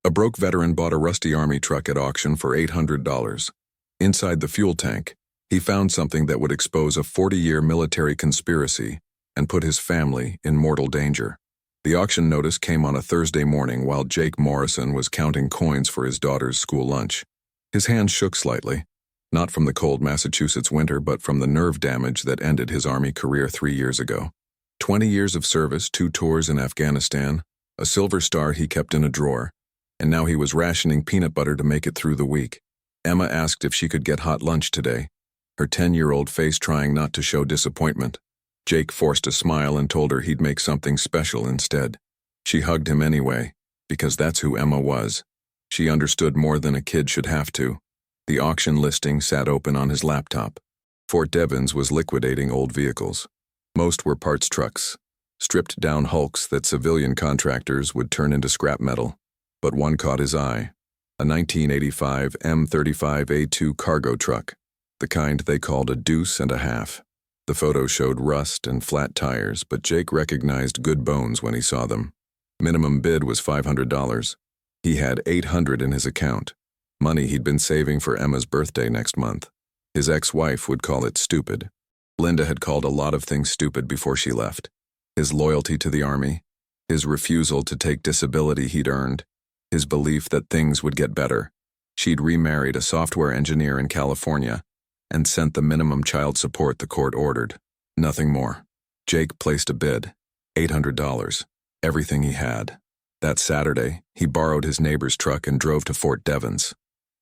A broke veteran bought a rusty army truck at auction for $800. Inside the fuel tank, he found something that would expose a 40-year military conspiracy and put his family in mortal danger. The auction notice came on a Thursday morning while Jake Morrison was counting coins for his daughter's school lunch. His hands shook slightly, not from the cold Massachusetts winter but from the nerve damage that ended his Army career 3 years ago. 20 years of service, 2 tours in Afghanistan, a Silver Star he kept in a drawer, and now he was rationing peanut butter to make it through the week. Emma asked if she could get hot lunch today, her 10-year-old face trying not to show disappointment. Jake forced a smile and told her he'd make something special instead. She hugged him anyway, because that's who Emma was. She understood more than a kid should have to. The auction listing sat open on his laptop. Fort Devens was liquidating old vehicles. Most were parts trucks, stripped-down hulks that civilian contractors would turn into scrap metal. But one caught his eye, a 1985 M35A2 cargo truck, the kind they called a deuce and a half. The photo showed rust and flat tires, but Jake recognized good bones when he saw them. Minimum bid was $500. He had $800 in his account, money he'd been saving for Emma's birthday next month. His ex-wife would call it stupid. Linda had called a lot of things stupid before she left. His loyalty to the Army, his refusal to take disability he'd earned, his belief that things would get better. She'd remarried a software engineer in California and sent the minimum child support the court ordered. Nothing more. Jake placed a bid, $800, everything he had. That Saturday, he borrowed his neighbor's truck and drove to Fort Devens.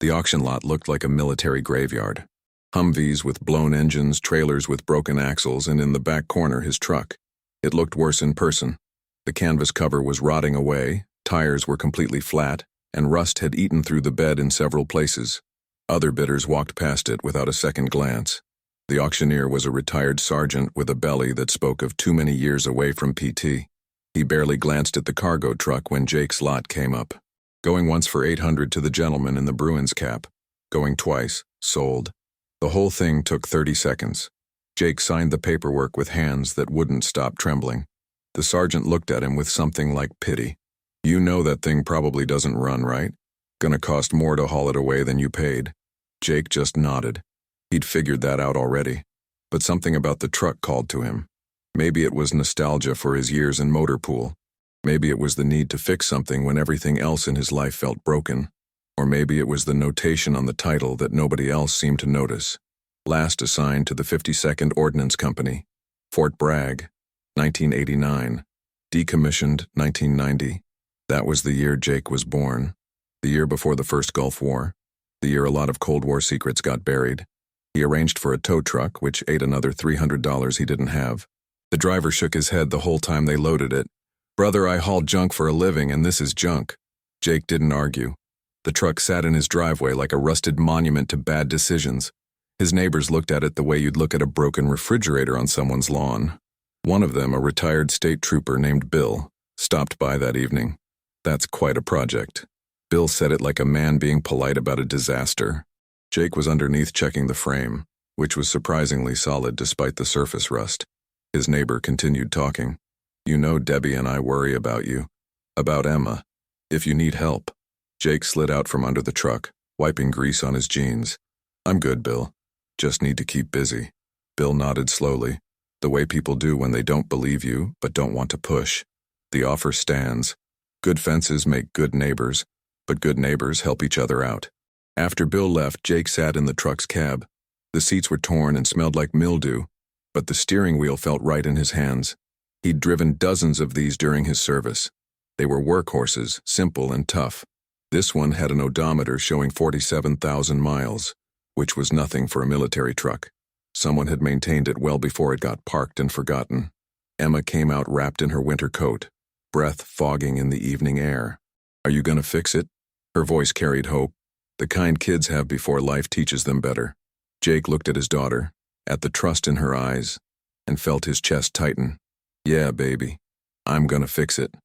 The auction lot looked like a military graveyard. Humvees with blown engines, trailers with broken axles, and in the back corner his truck. It looked worse in person. The canvas cover was rotting away, tires were completely flat, and rust had eaten through the bed in several places. Other bidders walked past it without a second glance. The auctioneer was a retired sergeant with a belly that spoke of too many years away from PT. He barely glanced at the cargo truck when Jake's lot came up. Going once for $800 to the gentleman in the Bruins cap. Going twice, sold. The whole thing took 30 seconds. Jake signed the paperwork with hands that wouldn't stop trembling. The sergeant looked at him with something like pity. "You know that thing probably doesn't run, right? Gonna cost more to haul it away than you paid." Jake just nodded. He'd figured that out already. But something about the truck called to him. Maybe it was nostalgia for his years in motor pool. Maybe it was the need to fix something when everything else in his life felt broken. Or maybe it was the notation on the title that nobody else seemed to notice. Last assigned to the 52nd Ordnance Company. Fort Bragg, 1989. Decommissioned, 1990. That was the year Jake was born. The year before the first Gulf War. The year a lot of Cold War secrets got buried. He arranged for a tow truck, which ate another $300 he didn't have. The driver shook his head the whole time they loaded it. "Brother, I haul junk for a living, and this is junk." Jake didn't argue. The truck sat in his driveway like a rusted monument to bad decisions. His neighbors looked at it the way you'd look at a broken refrigerator on someone's lawn. One of them, a retired state trooper named Bill, stopped by that evening. "That's quite a project." Bill said it like a man being polite about a disaster. Jake was underneath checking the frame, which was surprisingly solid despite the surface rust. His neighbor continued talking. "You know Debbie and I worry about you. About Emma. If you need help." Jake slid out from under the truck, wiping grease on his jeans. "I'm good, Bill. Just need to keep busy." Bill nodded slowly, the way people do when they don't believe you but don't want to push. The offer stands. Good fences make good neighbors, but good neighbors help each other out. After Bill left, Jake sat in the truck's cab. The seats were torn and smelled like mildew, but the steering wheel felt right in his hands. He'd driven dozens of these during his service. They were workhorses, simple and tough. This one had an odometer showing 47,000 miles, which was nothing for a military truck. Someone had maintained it well before it got parked and forgotten. Emma came out wrapped in her winter coat, breath fogging in the evening air. "Are you gonna fix it?" Her voice carried hope, the kind kids have before life teaches them better. Jake looked at his daughter, at the trust in her eyes, and felt his chest tighten. "Yeah, baby. I'm gonna fix it.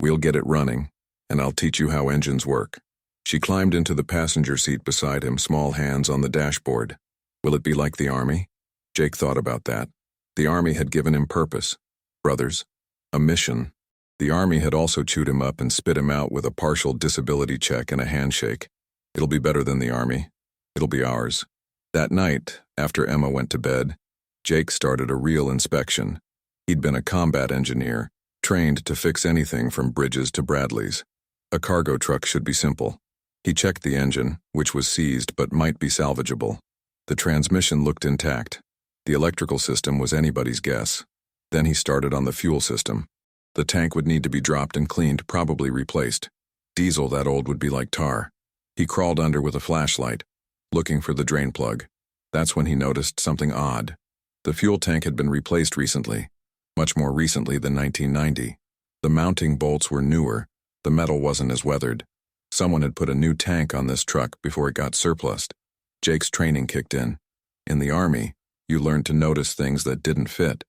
We'll get it running, and I'll teach you how engines work." She climbed into the passenger seat beside him, small hands on the dashboard. Will it be like the Army? Jake thought about that. The Army had given him purpose, brothers, a mission. The Army had also chewed him up and spit him out with a partial disability check and a handshake. It'll be better than the Army. It'll be ours. That night, after Emma went to bed, Jake started a real inspection. He'd been a combat engineer, trained to fix anything from bridges to Bradleys. A cargo truck should be simple. He checked the engine, which was seized but might be salvageable. The transmission looked intact. The electrical system was anybody's guess. Then he started on the fuel system. The tank would need to be dropped and cleaned, probably replaced. Diesel that old would be like tar. He crawled under with a flashlight, looking for the drain plug. That's when he noticed something odd. The fuel tank had been replaced recently, much more recently than 1990. The mounting bolts were newer. The metal wasn't as weathered. Someone had put a new tank on this truck before it got surplused. Jake's training kicked in. In the Army, you learned to notice things that didn't fit.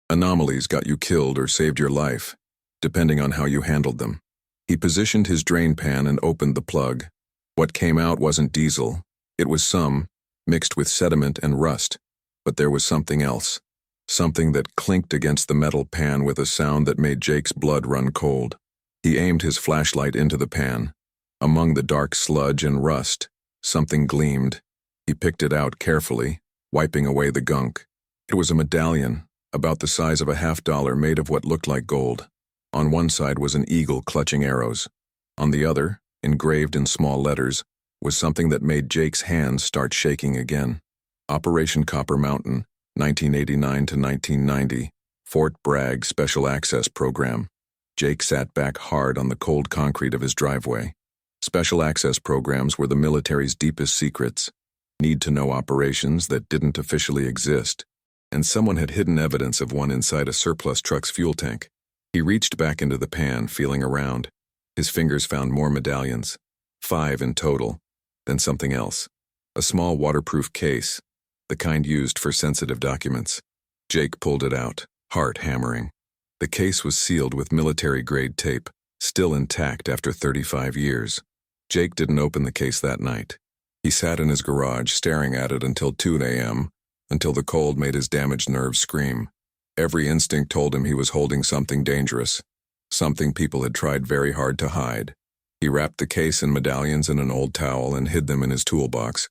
Anomalies got you killed or saved your life, depending on how you handled them. He positioned his drain pan and opened the plug. What came out wasn't diesel. It was some, mixed with sediment and rust. But there was something else. Something that clinked against the metal pan with a sound that made Jake's blood run cold. He aimed his flashlight into the pan. Among the dark sludge and rust, something gleamed. He picked it out carefully, wiping away the gunk. It was a medallion, about the size of a $50 made of what looked like gold. On one side was an eagle clutching arrows. On the other, engraved in small letters, was something that made Jake's hands start shaking again. Operation Copper Mountain, 1989 to 1990, Fort Bragg Special Access Program. Jake sat back hard on the cold concrete of his driveway. Special access programs were the military's deepest secrets. Need-to-know operations that didn't officially exist. And someone had hidden evidence of one inside a surplus truck's fuel tank. He reached back into the pan, feeling around. His fingers found more medallions. 5 in total. Then something else. A small waterproof case, the kind used for sensitive documents. Jake pulled it out, heart hammering. The case was sealed with military-grade tape, still intact after 35 years. Jake didn't open the case that night. He sat in his garage staring at it until 2 a.m., until the cold made his damaged nerves scream. Every instinct told him he was holding something dangerous, something people had tried very hard to hide. He wrapped the case and medallions in an old towel and hid them in his toolbox,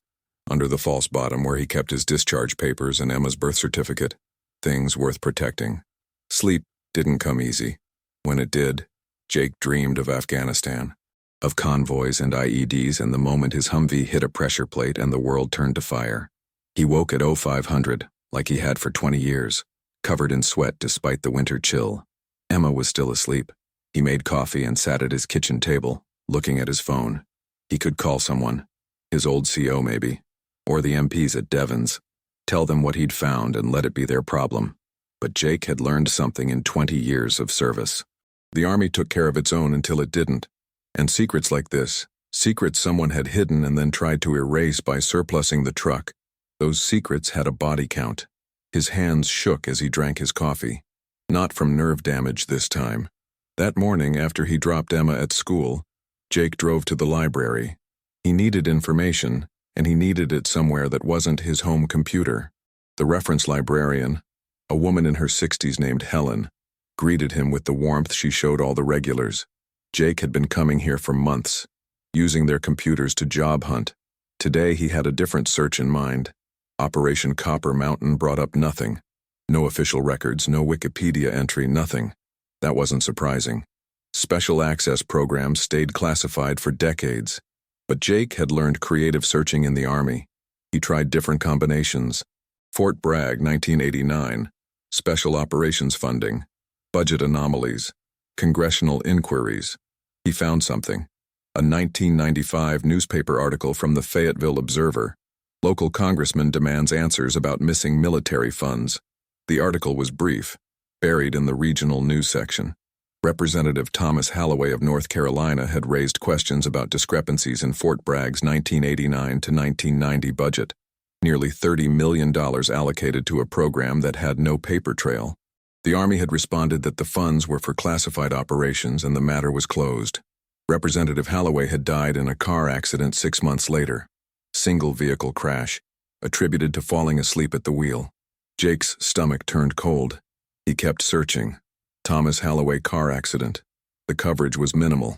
under the false bottom where he kept his discharge papers and Emma's birth certificate, things worth protecting. Sleep didn't come easy. When it did, Jake dreamed of Afghanistan, of convoys and IEDs and the moment his Humvee hit a pressure plate and the world turned to fire. He woke at 0500, like he had for 20 years, covered in sweat despite the winter chill. Emma was still asleep. He made coffee and sat at his kitchen table, looking at his phone. He could call someone, his old CO maybe, or the MPs at Devon's, tell them what he'd found and let it be their problem. But Jake had learned something in 20 years of service. The Army took care of its own until it didn't. And secrets like this, secrets someone had hidden and then tried to erase by surplusing the truck, those secrets had a body count. His hands shook as he drank his coffee. Not from nerve damage this time. That morning, after he dropped Emma at school, Jake drove to the library. He needed information, and he needed it somewhere that wasn't his home computer. The reference librarian, a woman in her 60s named Helen, greeted him with the warmth she showed all the regulars. Jake had been coming here for months, using their computers to job hunt. Today he had a different search in mind. Operation Copper Mountain brought up nothing. No official records, no Wikipedia entry, nothing. That wasn't surprising. Special access programs stayed classified for decades. But Jake had learned creative searching in the Army. He tried different combinations. Fort Bragg, 1989. Special operations funding. Budget anomalies. Congressional inquiries. He found something. A 1995 newspaper article from the Fayetteville Observer. Local congressman demands answers about missing military funds. The article was brief, buried in the regional news section. Representative Thomas Halloway of North Carolina had raised questions about discrepancies in Fort Bragg's 1989 to 1990 budget. Nearly $30 million allocated to a program that had no paper trail. The Army had responded that the funds were for classified operations and the matter was closed. Representative Halloway had died in a car accident 6 months later. Single vehicle crash, attributed to falling asleep at the wheel. Jake's stomach turned cold. He kept searching. Thomas Halloway car accident. The coverage was minimal.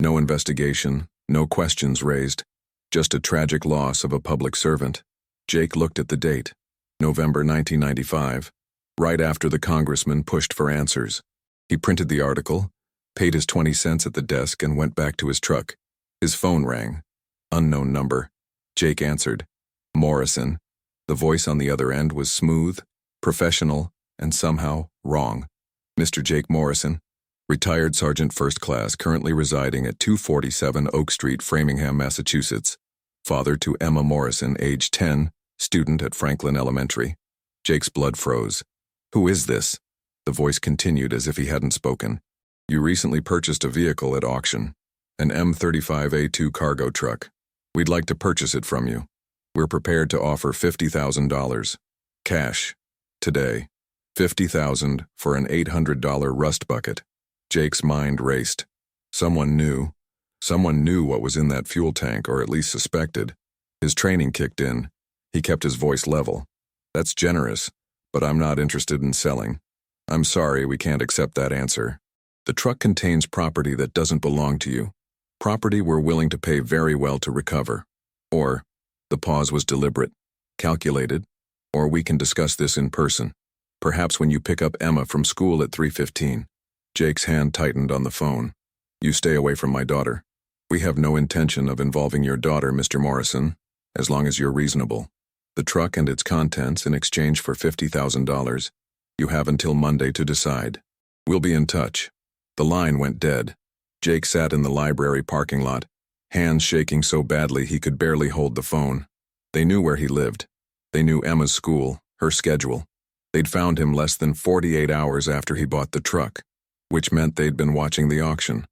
No investigation, no questions raised. Just a tragic loss of a public servant. Jake looked at the date. November 1995. Right after the congressman pushed for answers. He printed the article, paid his 20 cents at the desk, and went back to his truck. His phone rang. Unknown number. Jake answered. Morrison. The voice on the other end was smooth, professional, and somehow wrong. Mr. Jake Morrison, retired Sergeant First Class, currently residing at 247 Oak Street, Framingham, Massachusetts. Father to Emma Morrison, age 10, student at Franklin Elementary. Jake's blood froze. Who is this? The voice continued as if he hadn't spoken. You recently purchased a vehicle at auction. An M35A2 cargo truck. We'd like to purchase it from you. We're prepared to offer $50,000. Cash. Today. $50,000 for an $800 rust bucket. Jake's mind raced. Someone knew. Someone knew what was in that fuel tank, or at least suspected. His training kicked in. He kept his voice level. That's generous, but I'm not interested in selling. I'm sorry, we can't accept that answer. The truck contains property that doesn't belong to you. Property we're willing to pay very well to recover. Or, the pause was deliberate, calculated, or we can discuss this in person. Perhaps when you pick up Emma from school at 3:15. Jake's hand tightened on the phone. You stay away from my daughter. We have no intention of involving your daughter, Mr. Morrison, as long as you're reasonable. The truck and its contents in exchange for $50,000. You have until Monday to decide. We'll be in touch. The line went dead. Jake sat in the library parking lot, hands shaking so badly he could barely hold the phone. They knew where he lived. They knew Emma's school, her schedule. They'd found him less than 48 hours after he bought the truck, which meant they'd been watching the auction,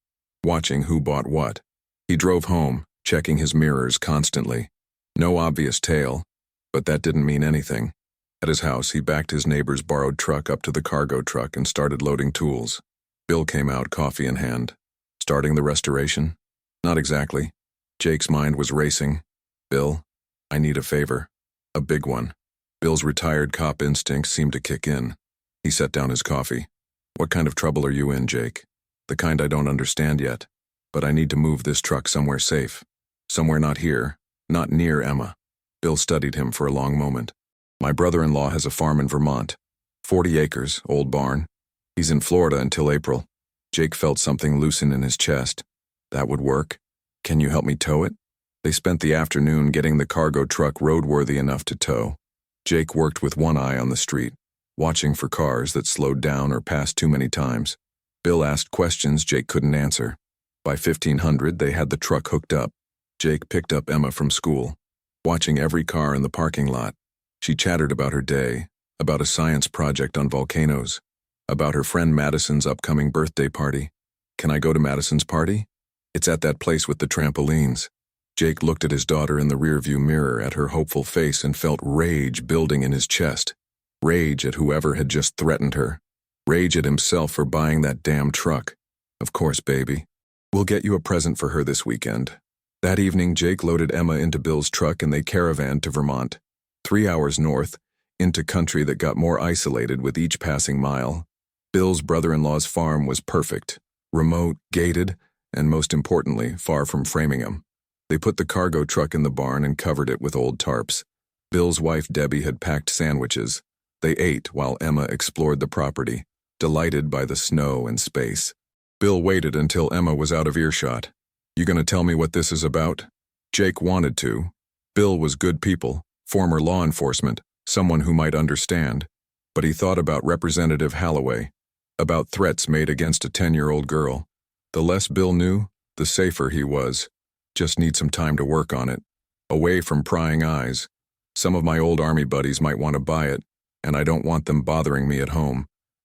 watching who bought what. He drove home, checking his mirrors constantly. No obvious tail, but that didn't mean anything. At his house, he backed his neighbor's borrowed truck up to the cargo truck and started loading tools. Bill came out, coffee in hand. Starting the restoration? Not exactly. Jake's mind was racing. Bill, I need a favor. A big one. Bill's retired cop instincts seemed to kick in. He set down his coffee. What kind of trouble are you in, Jake? The kind I don't understand yet. But I need to move this truck somewhere safe. Somewhere not here, not near Emma. Bill studied him for a long moment. My brother-in-law has a farm in Vermont. 40 acres, old barn. He's in Florida until April. Jake felt something loosen in his chest. That would work. Can you help me tow it? They spent the afternoon getting the cargo truck roadworthy enough to tow. Jake worked with one eye on the street, watching for cars that slowed down or passed too many times. Bill asked questions Jake couldn't answer. By 1500, they had the truck hooked up. Jake picked up Emma from school, watching every car in the parking lot. She chattered about her day, about a science project on volcanoes, about her friend Madison's upcoming birthday party. Can I go to Madison's party? It's at that place with the trampolines. Jake looked at his daughter in the rearview mirror, at her hopeful face, and felt rage building in his chest. Rage at whoever had just threatened her. Rage at himself for buying that damn truck. Of course, baby. We'll get you a present for her this weekend. That evening, Jake loaded Emma into Bill's truck and they caravanned to Vermont. 3 hours north, into country that got more isolated with each passing mile. Bill's brother-in-law's farm was perfect, remote, gated, and most importantly, far from Framingham. They put the cargo truck in the barn and covered it with old tarps. Bill's wife Debbie had packed sandwiches. They ate while Emma explored the property, delighted by the snow and space. Bill waited until Emma was out of earshot. You gonna tell me what this is about? Jake wanted to. Bill was good people, former law enforcement, someone who might understand. But he thought about Representative Halloway, about threats made against a 10-year-old girl. The less Bill knew, the safer he was. Just need some time to work on it. Away from prying eyes. Some of my old Army buddies might want to buy it, and I don't want them bothering me at home.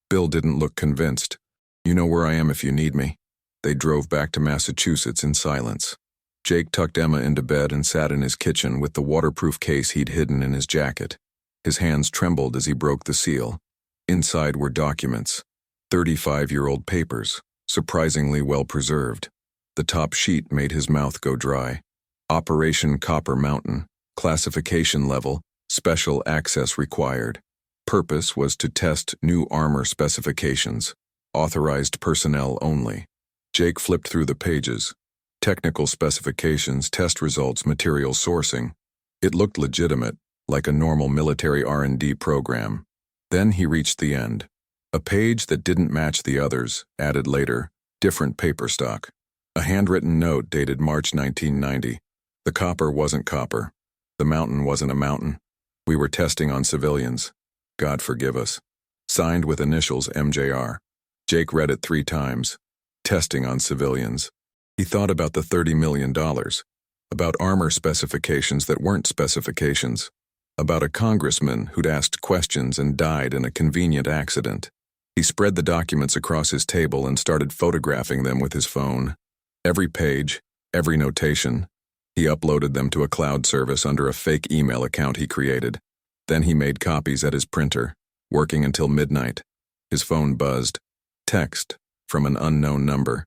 Bill didn't look convinced. You know where I am if you need me. They drove back to Massachusetts in silence. Jake tucked Emma into bed and sat in his kitchen with the waterproof case he'd hidden in his jacket. His hands trembled as he broke the seal. Inside were documents. 35-year-old papers, surprisingly well preserved. The top sheet made his mouth go dry. Operation Copper Mountain. Classification level. Special access required. Purpose was to test new armor specifications. Authorized personnel only. Jake flipped through the pages. Technical specifications, test results, material sourcing. It looked legitimate, like a normal military R&D program. Then he reached the end. A page that didn't match the others, added later, different paper stock. A handwritten note dated March 1990. The copper wasn't copper. The mountain wasn't a mountain. We were testing on civilians. God forgive us. Signed with initials MJR. Jake read it 3 times. Testing on civilians. He thought about the $30 million. About armor specifications that weren't specifications. About a congressman who'd asked questions and died in a convenient accident. He spread the documents across his table and started photographing them with his phone. Every page, every notation. He uploaded them to a cloud service under a fake email account he created. Then he made copies at his printer, working until midnight. His phone buzzed. Text from an unknown number.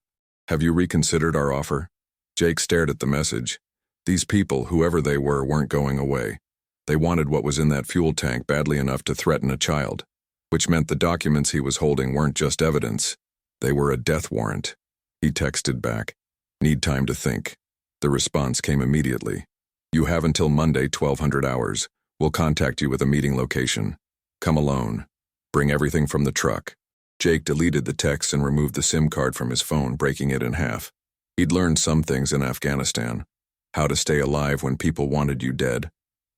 Have you reconsidered our offer? Jake stared at the message. These people, whoever they were, weren't going away. They wanted what was in that fuel tank badly enough to threaten a child, which meant the documents he was holding weren't just evidence. They were a death warrant. He texted back. Need time to think. The response came immediately. You have until Monday, 1200 hours. We'll contact you with a meeting location. Come alone. Bring everything from the truck. Jake deleted the text and removed the SIM card from his phone, breaking it in half. He'd learned some things in Afghanistan. How to stay alive when people wanted you dead.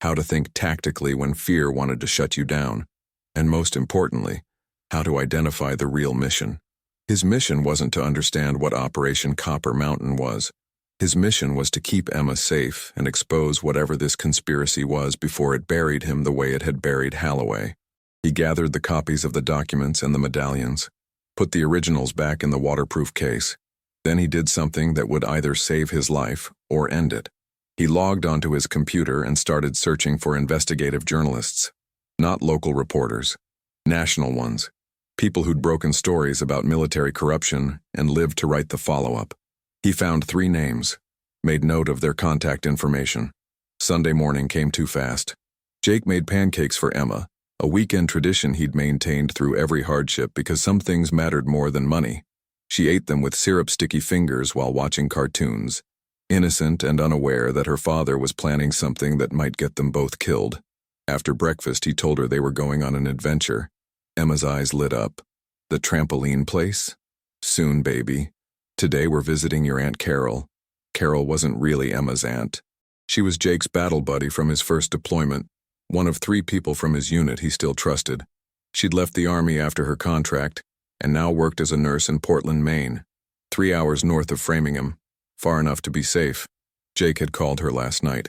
How to think tactically when fear wanted to shut you down. And most importantly, how to identify the real mission. His mission wasn't to understand what Operation Copper Mountain was. His mission was to keep Emma safe and expose whatever this conspiracy was before it buried him the way it had buried Holloway. He gathered the copies of the documents and the medallions, put the originals back in the waterproof case. Then he did something that would either save his life or end it. He logged onto his computer and started searching for investigative journalists. Not local reporters, national ones. People who'd broken stories about military corruption and lived to write the follow-up. He found 3 names, made note of their contact information. Sunday morning came too fast. Jake made pancakes for Emma, a weekend tradition he'd maintained through every hardship because some things mattered more than money. She ate them with syrup-sticky fingers while watching cartoons, innocent and unaware that her father was planning something that might get them both killed. After breakfast, he told her they were going on an adventure. Emma's eyes lit up. The trampoline place? Soon, baby. Today we're visiting your Aunt Carol. Carol wasn't really Emma's aunt. She was Jake's battle buddy from his first deployment, one of 3 people from his unit he still trusted. She'd left the Army after her contract, and now worked as a nurse in Portland, Maine, 3 hours north of Framingham, far enough to be safe. Jake had called her last night.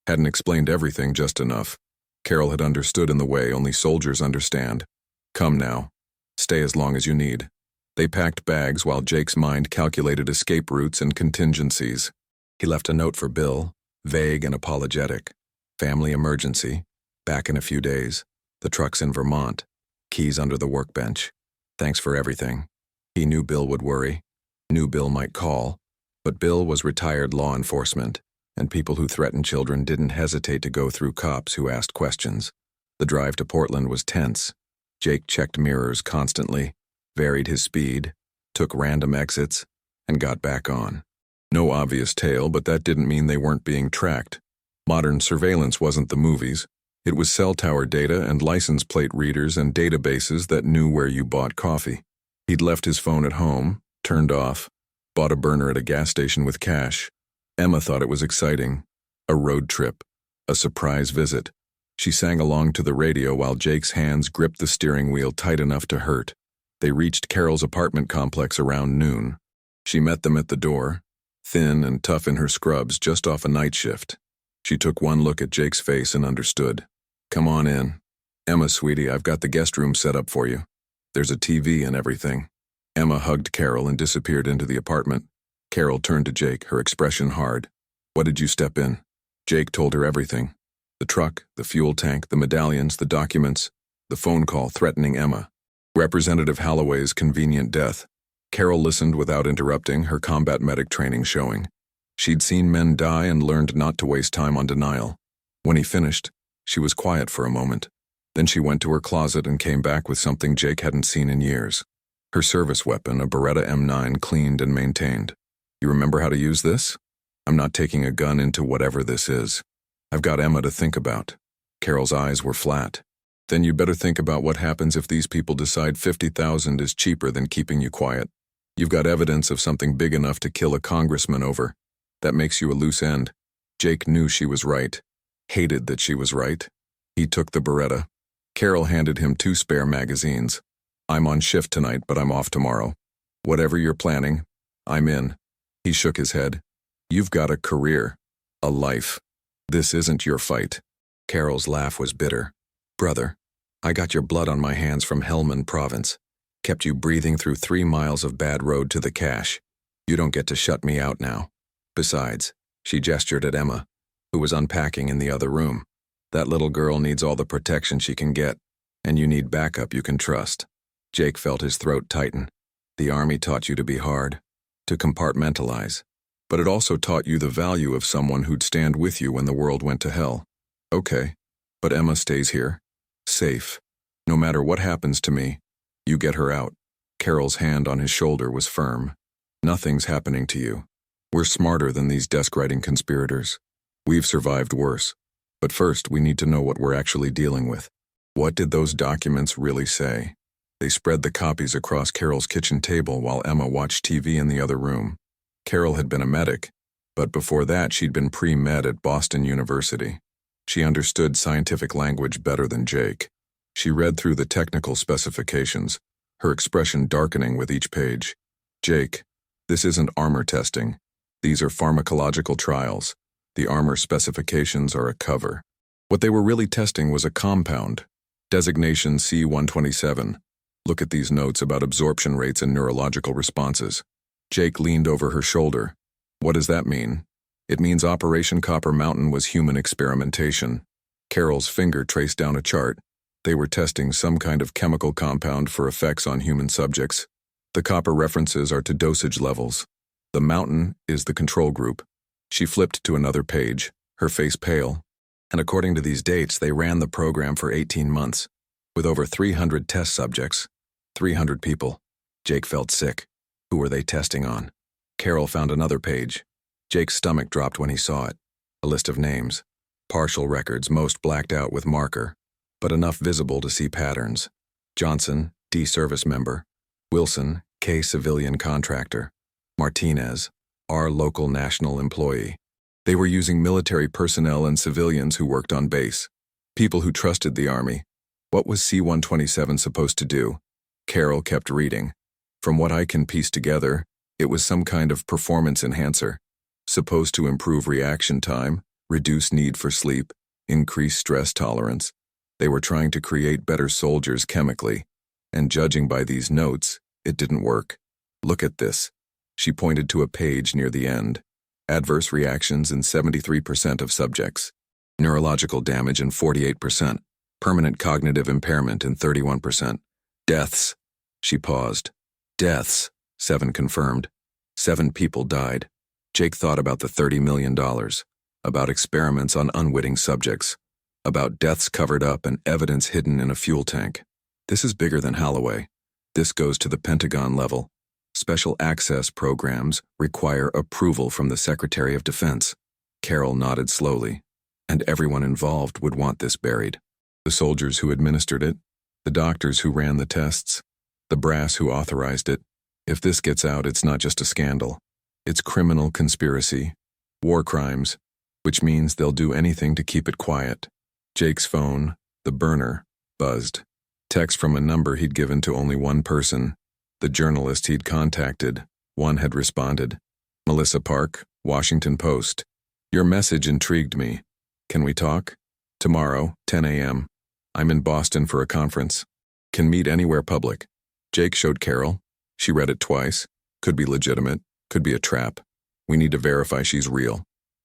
Hadn't explained everything just enough. Carol had understood in the way only soldiers understand. Come now. Stay as long as you need. They packed bags while Jake's mind calculated escape routes and contingencies. He left a note for Bill, vague and apologetic. Family emergency. Back in a few days. The truck's in Vermont. Keys under the workbench. Thanks for everything. He knew Bill would worry. Knew Bill might call. But Bill was retired law enforcement, and people who threatened children didn't hesitate to go through cops who asked questions. The drive to Portland was tense. Jake checked mirrors constantly, varied his speed, took random exits, and got back on. No obvious tail, but that didn't mean they weren't being tracked. Modern surveillance wasn't the movies. It was cell tower data and license plate readers and databases that knew where you bought coffee. He'd left his phone at home, turned off, bought a burner at a gas station with cash. Emma thought it was exciting. A road trip. A surprise visit. She sang along to the radio while Jake's hands gripped the steering wheel tight enough to hurt. They reached Carol's apartment complex around noon. She met them at the door, thin and tough in her scrubs just off a night shift. She took one look at Jake's face and understood. Come on in. Emma, sweetie, I've got the guest room set up for you. There's a TV and everything. Emma hugged Carol and disappeared into the apartment. Carol turned to Jake, her expression hard. What did you step in? Jake told her everything. The truck, the fuel tank, the medallions, the documents, the phone call threatening Emma. Representative Holloway's convenient death. Carol listened without interrupting, her combat medic training showing. She'd seen men die and learned not to waste time on denial. When he finished, she was quiet for a moment. Then she went to her closet and came back with something Jake hadn't seen in years. Her service weapon, a Beretta M9, cleaned and maintained. You remember how to use this? I'm not taking a gun into whatever this is. I've got Emma to think about. Carol's eyes were flat. Then you better think about what happens if these people decide 50,000 is cheaper than keeping you quiet. You've got evidence of something big enough to kill a congressman over. That makes you a loose end. Jake knew she was right. Hated that she was right. He took the Beretta. Carol handed him 2 spare magazines. I'm on shift tonight, but I'm off tomorrow. Whatever you're planning, I'm in. He shook his head. You've got a career. A life. This isn't your fight. Carol's laugh was bitter. Brother, I got your blood on my hands from Helmand Province. Kept you breathing through 3 miles of bad road to the cache. You don't get to shut me out now. Besides, she gestured at Emma, who was unpacking in the other room. That little girl needs all the protection she can get, and you need backup you can trust. Jake felt his throat tighten. The Army taught you to be hard, to compartmentalize, but it also taught you the value of someone who'd stand with you when the world went to hell. Okay, but Emma stays here, safe. No matter what happens to me, you get her out. Carol's hand on his shoulder was firm. Nothing's happening to you. We're smarter than these desk-writing conspirators. We've survived worse. But first, we need to know what we're actually dealing with. What did those documents really say? They spread the copies across Carol's kitchen table while Emma watched TV in the other room. Carol had been a medic, but before that she'd been pre-med at Boston University. She understood scientific language better than Jake. She read through the technical specifications, her expression darkening with each page. Jake, this isn't armor testing. These are pharmacological trials. The armor specifications are a cover. What they were really testing was a compound, designation C-127. Look at these notes about absorption rates and neurological responses. Jake leaned over her shoulder. What does that mean? It means Operation Copper Mountain was human experimentation. Carol's finger traced down a chart. They were testing some kind of chemical compound for effects on human subjects. The copper references are to dosage levels. The mountain is the control group. She flipped to another page, her face pale. And according to these dates, they ran the program for 18 months, with over 300 test subjects. 300 people. Jake felt sick. Who were they testing on? Carol found another page. Jake's stomach dropped when he saw it. A list of names. Partial records, most blacked out with marker, but enough visible to see patterns. Johnson, D service member. Wilson, K civilian contractor. Martinez, R local national employee. They were using military personnel and civilians who worked on base. People who trusted the Army. What was C-127 supposed to do? Carol kept reading. From what I can piece together, it was some kind of performance enhancer, supposed to improve reaction time, reduce need for sleep, increase stress tolerance. They were trying to create better soldiers chemically, and judging by these notes, it didn't work. Look at this. She pointed to a page near the end. Adverse reactions in 73% of subjects. Neurological damage in 48%. Permanent cognitive impairment in 31%. Deaths. She paused. Deaths. 7 confirmed. 7 people died. Jake thought about the $30 million. About experiments on unwitting subjects. About deaths covered up and evidence hidden in a fuel tank. This is bigger than Holloway. This goes to the Pentagon level. Special access programs require approval from the Secretary of Defense. Carol nodded slowly. And everyone involved would want this buried. The soldiers who administered it, the doctors who ran the tests, the brass who authorized it. If this gets out, it's not just a scandal. It's criminal conspiracy, war crimes, which means they'll do anything to keep it quiet. Jake's phone, the burner, buzzed. Text from a number he'd given to only one person. The journalist he'd contacted. One had responded. Melissa Park, Washington Post. Your message intrigued me. Can we talk? Tomorrow, 10 a.m. I'm in Boston for a conference. Can meet anywhere public. Jake showed Carol. She read it twice. Could be legitimate. Could be a trap. We need to verify she's real.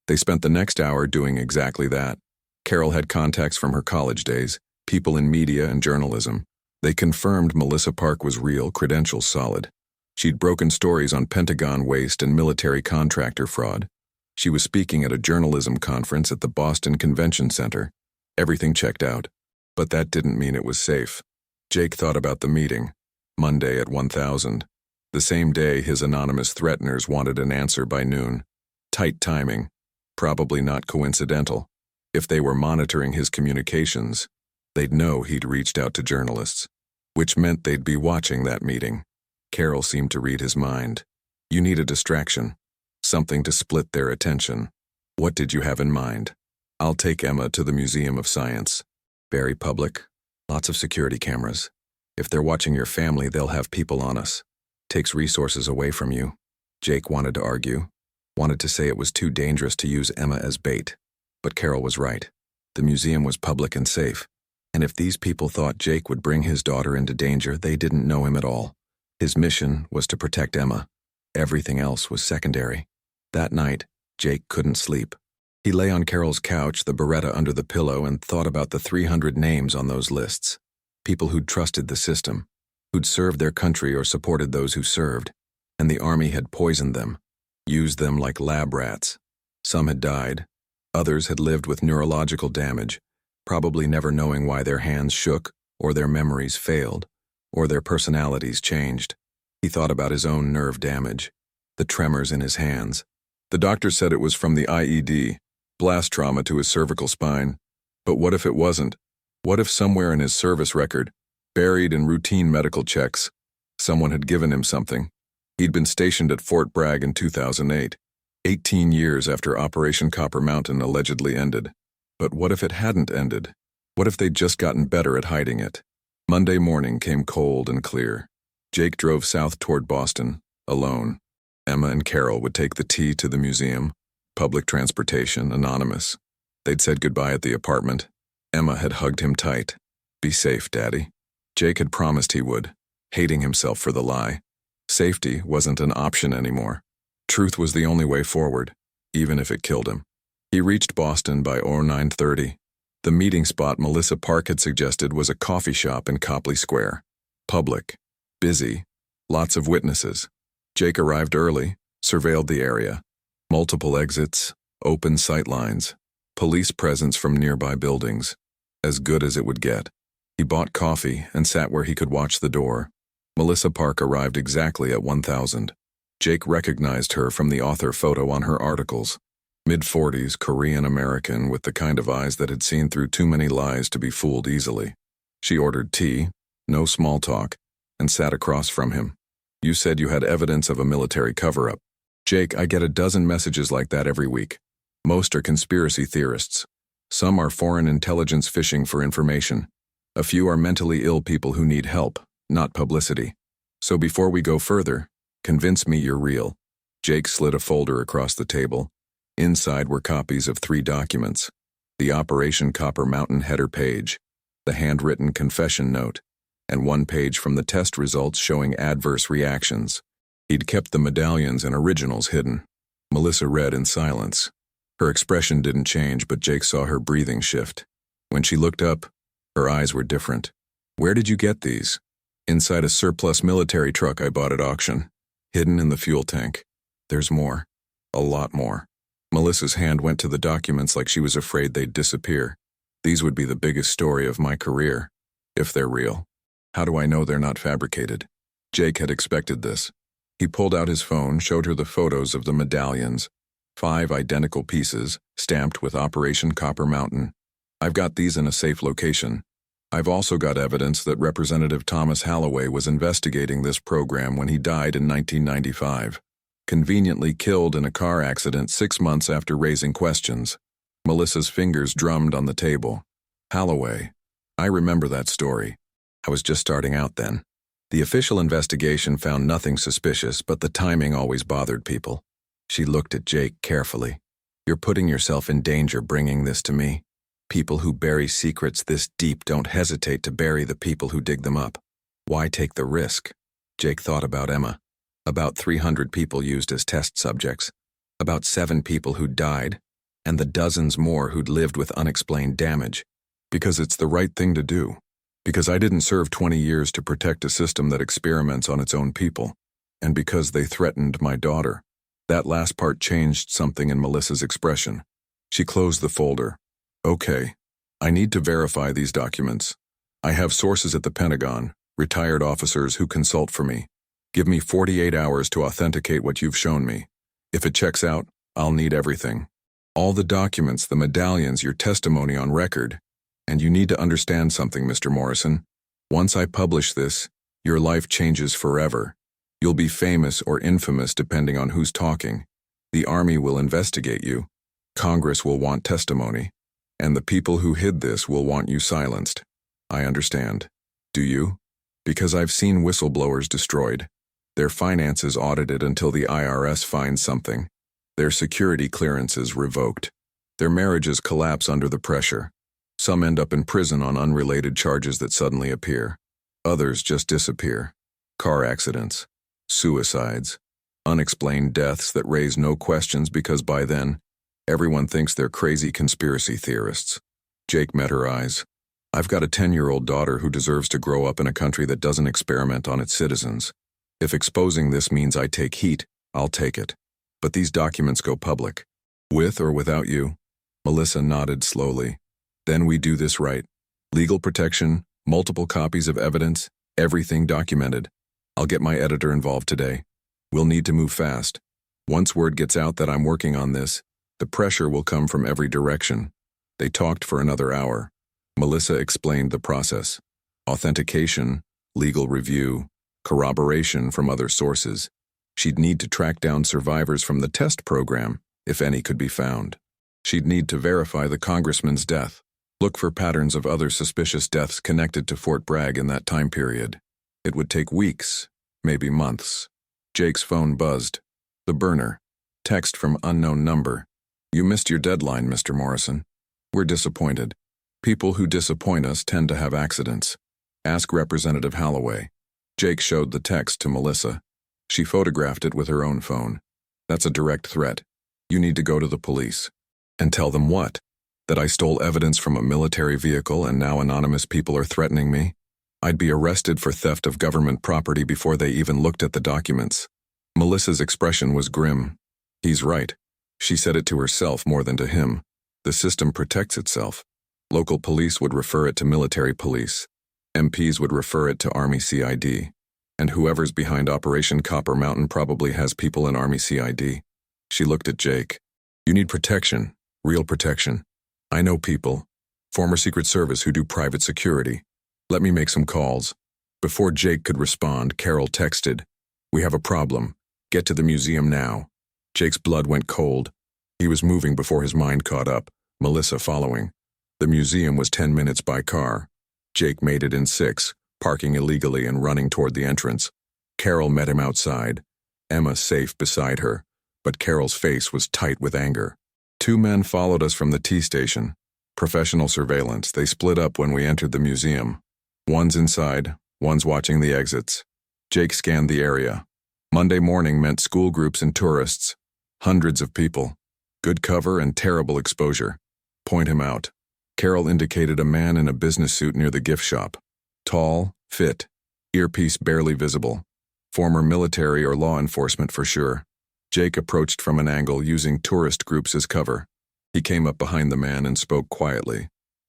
They spent the next hour doing exactly that. Carol had contacts from her college days, people in media and journalism. They confirmed Melissa Park was real, credentials solid. She'd broken stories on Pentagon waste and military contractor fraud. She was speaking at a journalism conference at the Boston Convention Center. Everything checked out. But that didn't mean it was safe. Jake thought about the meeting. Monday at 1000. The same day his anonymous threateners wanted an answer by noon. Tight timing. Probably not coincidental. If they were monitoring his communications, they'd know he'd reached out to journalists, which meant they'd be watching that meeting. Carol seemed to read his mind. You need a distraction. Something to split their attention. What did you have in mind? I'll take Emma to the Museum of Science. Very public. Lots of security cameras. If they're watching your family, they'll have people on us. Takes resources away from you. Jake wanted to argue. Wanted to say it was too dangerous to use Emma as bait. But Carol was right. The museum was public and safe. And if these people thought Jake would bring his daughter into danger, they didn't know him at all. His mission was to protect Emma. Everything else was secondary. That night, Jake couldn't sleep. He lay on Carol's couch, the Beretta under the pillow, and thought about the 300 names on those lists. People who'd trusted the system, who'd served their country or supported those who served, and the army had poisoned them, used them like lab rats. Some had died. Others had lived with neurological damage, probably never knowing why their hands shook, or their memories failed, or their personalities changed. He thought about his own nerve damage, the tremors in his hands. The doctor said it was from the IED, blast trauma to his cervical spine. But what if it wasn't? What if somewhere in his service record, buried in routine medical checks, someone had given him something? He'd been stationed at Fort Bragg in 2008, 18 years after Operation Copper Mountain allegedly ended. But what if it hadn't ended? What if they'd just gotten better at hiding it? Monday morning came cold and clear. Jake drove south toward Boston, alone. Emma and Carol would take the T to the museum. Public transportation, anonymous. They'd said goodbye at the apartment. Emma had hugged him tight. Be safe, Daddy. Jake had promised he would, hating himself for the lie. Safety wasn't an option anymore. Truth was the only way forward, even if it killed him. He reached Boston by 0930. The meeting spot Melissa Park had suggested was a coffee shop in Copley Square. Public. Busy. Lots of witnesses. Jake arrived early, surveilled the area. Multiple exits, open sight lines, police presence from nearby buildings. As good as it would get. He bought coffee and sat where he could watch the door. Melissa Park arrived exactly at 1000. Jake recognized her from the author photo on her articles. Mid-40s, Korean-American with the kind of eyes that had seen through too many lies to be fooled easily. She ordered tea, no small talk, and sat across from him. You said you had evidence of a military cover-up. Jake, I get a dozen messages like that every week. Most are conspiracy theorists. Some are foreign intelligence fishing for information. A few are mentally ill people who need help, not publicity. So before we go further, convince me you're real. Jake slid a folder across the table. Inside were copies of 3 documents. The Operation Copper Mountain header page, the handwritten confession note, and 1 page from the test results showing adverse reactions. He'd kept the medallions and originals hidden. Melissa read in silence. Her expression didn't change, but Jake saw her breathing shift. When she looked up, her eyes were different. Where did you get these? Inside a surplus military truck I bought at auction. Hidden in the fuel tank. There's more. A lot more. Melissa's hand went to the documents like she was afraid they'd disappear. These would be the biggest story of my career, if they're real. How do I know they're not fabricated? Jake had expected this. He pulled out his phone, showed her the photos of the medallions. 5 identical pieces, stamped with Operation Copper Mountain. I've got these in a safe location. I've also got evidence that Representative Thomas Holloway was investigating this program when he died in 1995. Conveniently killed in a car accident 6 months after raising questions. Melissa's fingers drummed on the table. Holloway. I remember that story. I was just starting out then. The official investigation found nothing suspicious, but the timing always bothered people. She looked at Jake carefully. You're putting yourself in danger bringing this to me. People who bury secrets this deep don't hesitate to bury the people who dig them up. Why take the risk? Jake thought about Emma. About 300 people used as test subjects. About 7 people who'd died. And the dozens more who'd lived with unexplained damage. Because it's the right thing to do. Because I didn't serve 20 years to protect a system that experiments on its own people. And because they threatened my daughter. That last part changed something in Melissa's expression. She closed the folder. Okay. I need to verify these documents. I have sources at the Pentagon, Retired officers who consult for me. Give me 48 hours to authenticate what you've shown me. If it checks out, I'll need everything. All the documents, the medallions, your testimony on record. And you need to understand something, Mr. Morrison. Once I publish this, your life changes forever. You'll be famous or infamous depending on who's talking. The Army will investigate you. Congress will want testimony. And the people who hid this will want you silenced. I understand. Do you? Because I've seen whistleblowers destroyed. Their finances audited until the IRS finds something. Their security clearances revoked. Their marriages collapse under the pressure. Some end up in prison on unrelated charges that suddenly appear. Others just disappear. Car accidents, suicides, unexplained deaths that raise no questions because by then, everyone thinks they're crazy conspiracy theorists. Jake met her eyes. I've got a 10-year-old daughter who deserves to grow up in a country that doesn't experiment on its citizens. If exposing this means I take heat, I'll take it. But these documents go public. With or without you? Melissa nodded slowly. Then we do this right. Legal protection, multiple copies of evidence, everything documented. I'll get my editor involved today. We'll need to move fast. Once word gets out that I'm working on this, the pressure will come from every direction. They talked for another hour. Melissa explained the process. Authentication, legal review, corroboration from other sources. She'd need to track down survivors from the test program, if any could be found. She'd need to verify the congressman's death, look for patterns of other suspicious deaths connected to Fort Bragg in that time period. It would take weeks, maybe months. Jake's phone buzzed. The burner. Text from unknown number. You missed your deadline, Mr. Morrison. We're disappointed. People who disappoint us tend to have accidents. Ask Representative Holloway. Jake showed the text to Melissa. She photographed it with her own phone. That's a direct threat. You need to go to the police. And tell them what? That I stole evidence from a military vehicle and now anonymous people are threatening me? I'd be arrested for theft of government property before they even looked at the documents. Melissa's expression was grim. He's right. She said it to herself more than to him. The system protects itself. Local police would refer it to military police. MPs would refer it to Army CID. And whoever's behind Operation Copper Mountain probably has people in Army CID. She looked at Jake. You need protection, real protection. I know people, former Secret Service who do private security. Let me make some calls. Before Jake could respond, Carol texted, We have a problem. Get to the museum now. Jake's blood went cold. He was moving before his mind caught up, Melissa following. The museum was 10 minutes by car. Jake made it in 6, parking illegally and running toward the entrance. Carol met him outside, Emma safe beside her, but Carol's face was tight with anger. 2 men followed us from the T-station. Professional surveillance. They split up when we entered the museum. One's inside, one's watching the exits. Jake scanned the area. Monday morning meant school groups and tourists. Hundreds of people. Good cover and terrible exposure. Point him out. Carol indicated a man in a business suit near the gift shop. Tall, fit, earpiece barely visible. Former military or law enforcement for sure. Jake approached from an angle using tourist groups as cover. He came up behind the man and spoke quietly.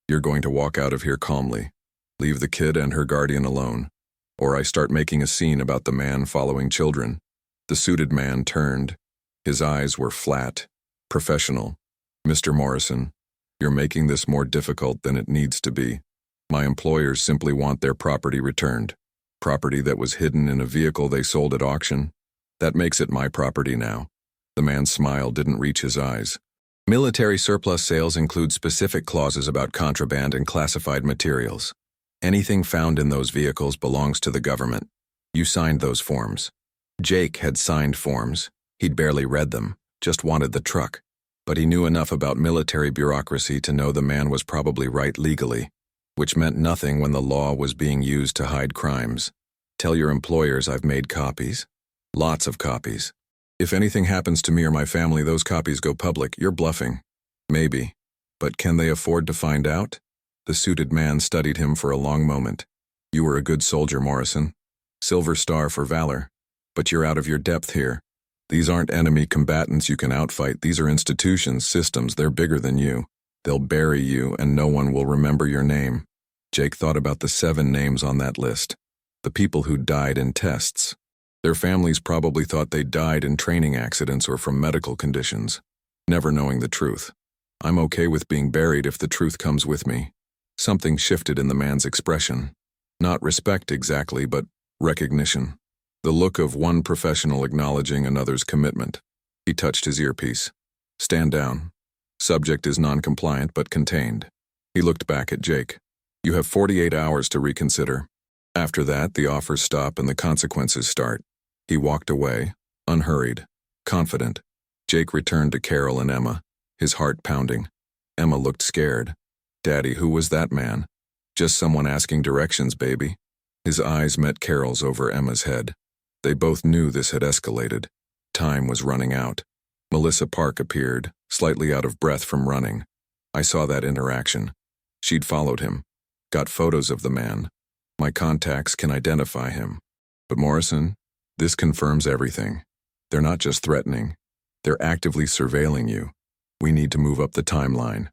You're going to walk out of here calmly. Leave the kid and her guardian alone. Or I start making a scene about the man following children. The suited man turned. His eyes were flat, professional. Mr. Morrison, you're making this more difficult than it needs to be. My employers simply want their property returned. Property that was hidden in a vehicle they sold at auction. That makes it my property now. The man's smile didn't reach his eyes. Military surplus sales include specific clauses about contraband and classified materials. Anything found in those vehicles belongs to the government. You signed those forms. Jake had signed forms. He'd barely read them, just wanted the truck. But he knew enough about military bureaucracy to know the man was probably right legally, which meant nothing when the law was being used to hide crimes. Tell your employers I've made copies. Lots of copies. If anything happens to me or my family, those copies go public. You're bluffing. Maybe. But can they afford to find out? The suited man studied him for a long moment. You were a good soldier, Morrison. Silver Star for valor. But you're out of your depth here. These aren't enemy combatants you can outfight. These are institutions, systems. They're bigger than you. They'll bury you and no one will remember your name. Jake thought about the 7 names on that list. The people who died in tests. Their families probably thought they died in training accidents or from medical conditions, never knowing the truth. I'm okay with being buried if the truth comes with me. Something shifted in the man's expression. Not respect exactly, but recognition. The look of one professional acknowledging another's commitment. He touched his earpiece. Stand down. Subject is non-compliant but contained. He looked back at Jake. You have 48 hours to reconsider. After that, the offers stop and the consequences start. He walked away, unhurried, confident. Jake returned to Carol and Emma, his heart pounding. Emma looked scared. Daddy, who was that man? Just someone asking directions, baby. His eyes met Carol's over Emma's head. They both knew this had escalated. Time was running out. Melissa Park appeared, slightly out of breath from running. I saw that interaction. She'd followed him. Got photos of the man. My contacts can identify him. But Morrison, this confirms everything. They're not just threatening. They're actively surveilling you. We need to move up the timeline.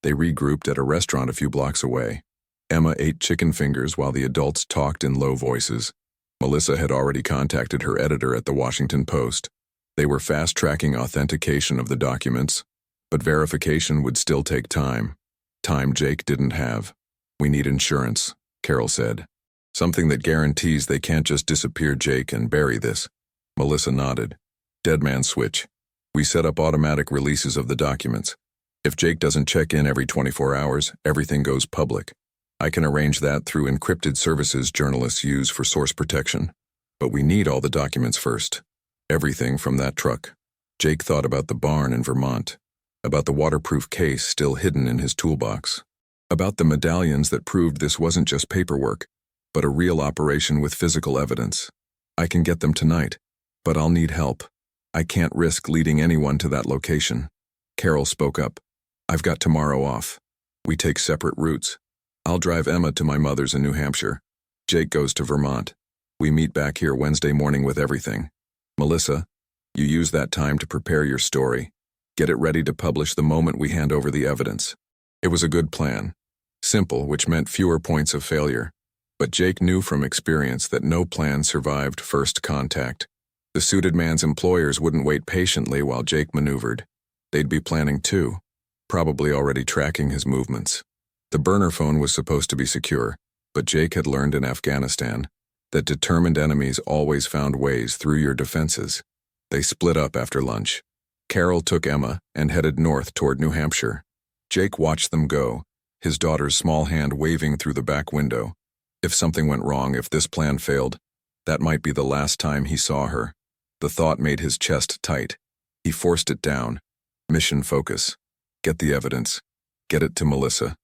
They regrouped at a restaurant a few blocks away. Emma ate chicken fingers while the adults talked in low voices. Melissa had already contacted her editor at the Washington Post. They were fast-tracking authentication of the documents, but verification would still take time. Time Jake didn't have. We need insurance, Carol said. Something that guarantees they can't just disappear Jake and bury this. Melissa nodded. Dead man switch. We set up automatic releases of the documents. If Jake doesn't check in every 24 hours, everything goes public. I can arrange that through encrypted services journalists use for source protection. But we need all the documents first. Everything from that truck. Jake thought about the barn in Vermont, about the waterproof case still hidden in his toolbox, about the medallions that proved this wasn't just paperwork, but a real operation with physical evidence. I can get them tonight, but I'll need help. I can't risk leading anyone to that location. Carol spoke up. I've got tomorrow off. We take separate routes. I'll drive Emma to my mother's in New Hampshire. Jake goes to Vermont. We meet back here Wednesday morning with everything. Melissa, you use that time to prepare your story. Get it ready to publish the moment we hand over the evidence. It was a good plan. Simple, which meant fewer points of failure. But Jake knew from experience that no plan survived first contact. The suited man's employers wouldn't wait patiently while Jake maneuvered. They'd be planning too, probably already tracking his movements. The burner phone was supposed to be secure, but Jake had learned in Afghanistan that determined enemies always found ways through your defenses. They split up after lunch. Carol took Emma and headed north toward New Hampshire. Jake watched them go, his daughter's small hand waving through the back window. If something went wrong, if this plan failed, that might be the last time he saw her. The thought made his chest tight. He forced it down. Mission focus. Get the evidence. Get it to Melissa.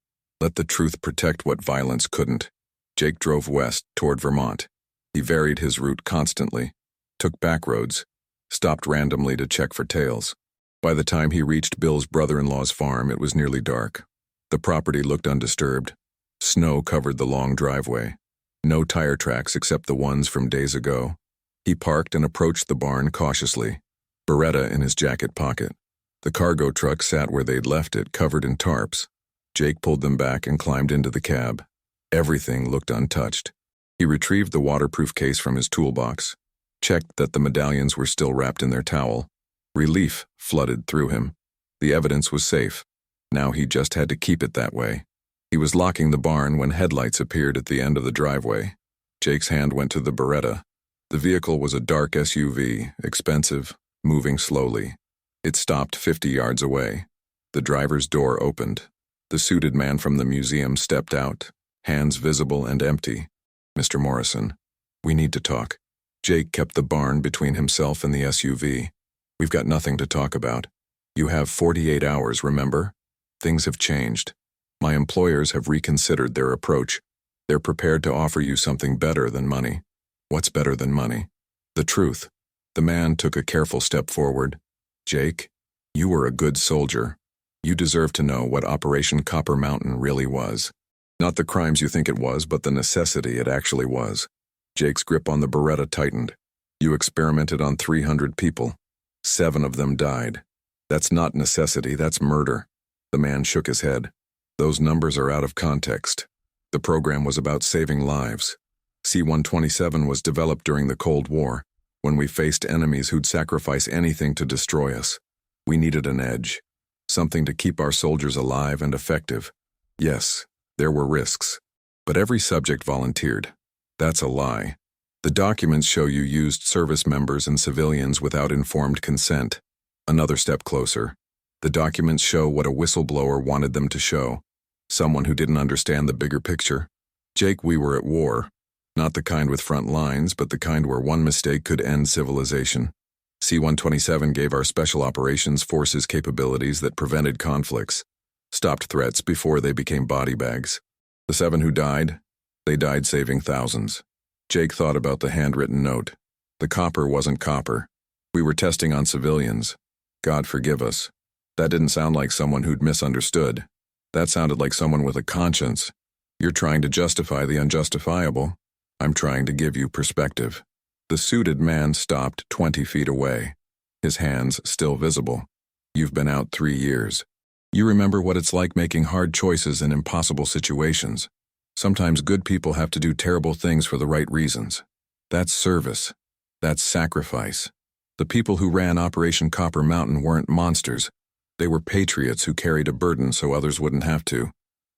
Let the truth protect what violence couldn't. Jake drove west toward Vermont. He varied his route constantly, took back roads, stopped randomly to check for tails. By the time he reached Bill's brother-in-law's farm, it was nearly dark. The property looked undisturbed. Snow covered the long driveway. No tire tracks except the ones from days ago. He parked and approached the barn cautiously, Beretta in his jacket pocket. The cargo truck sat where they'd left it, covered in tarps. Jake pulled them back and climbed into the cab. Everything looked untouched. He retrieved the waterproof case from his toolbox, checked that the medallions were still wrapped in their towel. Relief flooded through him. The evidence was safe. Now he just had to keep it that way. He was locking the barn when headlights appeared at the end of the driveway. Jake's hand went to the Beretta. The vehicle was a dark SUV, expensive, moving slowly. It stopped 50 yards away. The driver's door opened. The suited man from the museum stepped out, hands visible and empty. Mr. Morrison, we need to talk. Jake kept the barn between himself and the SUV. We've got nothing to talk about. You have 48 hours, remember? Things have changed. My employers have reconsidered their approach. They're prepared to offer you something better than money. What's better than money? The truth. The man took a careful step forward. Jake, you were a good soldier. You deserve to know what Operation Copper Mountain really was. Not the crimes you think it was, but the necessity it actually was. Jake's grip on the Beretta tightened. You experimented on 300 people. 7 of them died. That's not necessity, that's murder. The man shook his head. Those numbers are out of context. The program was about saving lives. C-127 was developed during the Cold War, when we faced enemies who'd sacrifice anything to destroy us. We needed an edge, something to keep our soldiers alive and effective. Yes, there were risks, but every subject volunteered. That's a lie. The documents show you used service members and civilians without informed consent. Another step closer. The documents show what a whistleblower wanted them to show. Someone who didn't understand the bigger picture. Jake, we were at war. Not the kind with front lines, but the kind where one mistake could end civilization. C-127 gave our Special Operations Forces capabilities that prevented conflicts, stopped threats before they became body bags. The 7 who died, they died saving thousands. Jake thought about the handwritten note. The copper wasn't copper. We were testing on civilians. God forgive us. That didn't sound like someone who'd misunderstood. That sounded like someone with a conscience. You're trying to justify the unjustifiable. I'm trying to give you perspective. The suited man stopped 20 feet away, his hands still visible. You've been out 3 years. You remember what it's like making hard choices in impossible situations. Sometimes good people have to do terrible things for the right reasons. That's service. That's sacrifice. The people who ran Operation Copper Mountain weren't monsters. They were patriots who carried a burden so others wouldn't have to.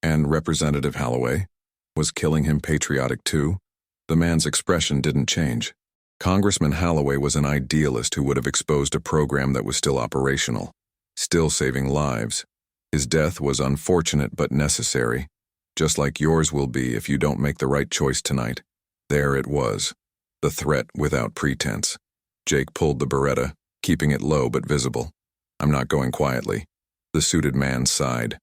And Representative Holloway? Was killing him patriotic too? The man's expression didn't change. Congressman Holloway was an idealist who would have exposed a program that was still operational, still saving lives. His death was unfortunate but necessary, just like yours will be if you don't make the right choice tonight. There it was, the threat without pretense. Jake pulled the Beretta, keeping it low but visible. I'm not going quietly. The suited man sighed.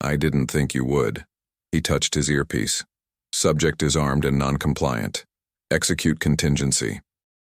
I didn't think you would. He touched his earpiece. Subject is armed and non-compliant. Execute contingency.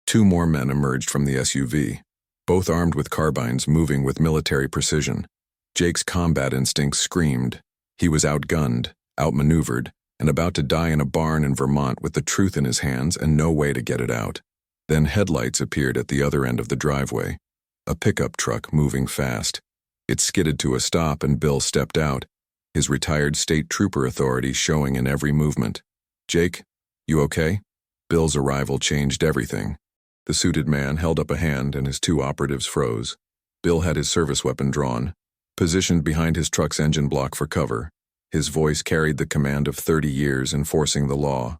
2 more men emerged from the SUV, both armed with carbines, moving with military precision. Jake's combat instincts screamed. He was outgunned, outmaneuvered, and about to die in a barn in Vermont with the truth in his hands and no way to get it out. Then headlights appeared at the other end of the driveway. A pickup truck moving fast. It skidded to a stop and Bill stepped out, his retired state trooper authority showing in every movement. Jake, you okay? Bill's arrival changed everything. The suited man held up a hand and his 2 operatives froze. Bill had his service weapon drawn, positioned behind his truck's engine block for cover. His voice carried the command of 30 years enforcing the law.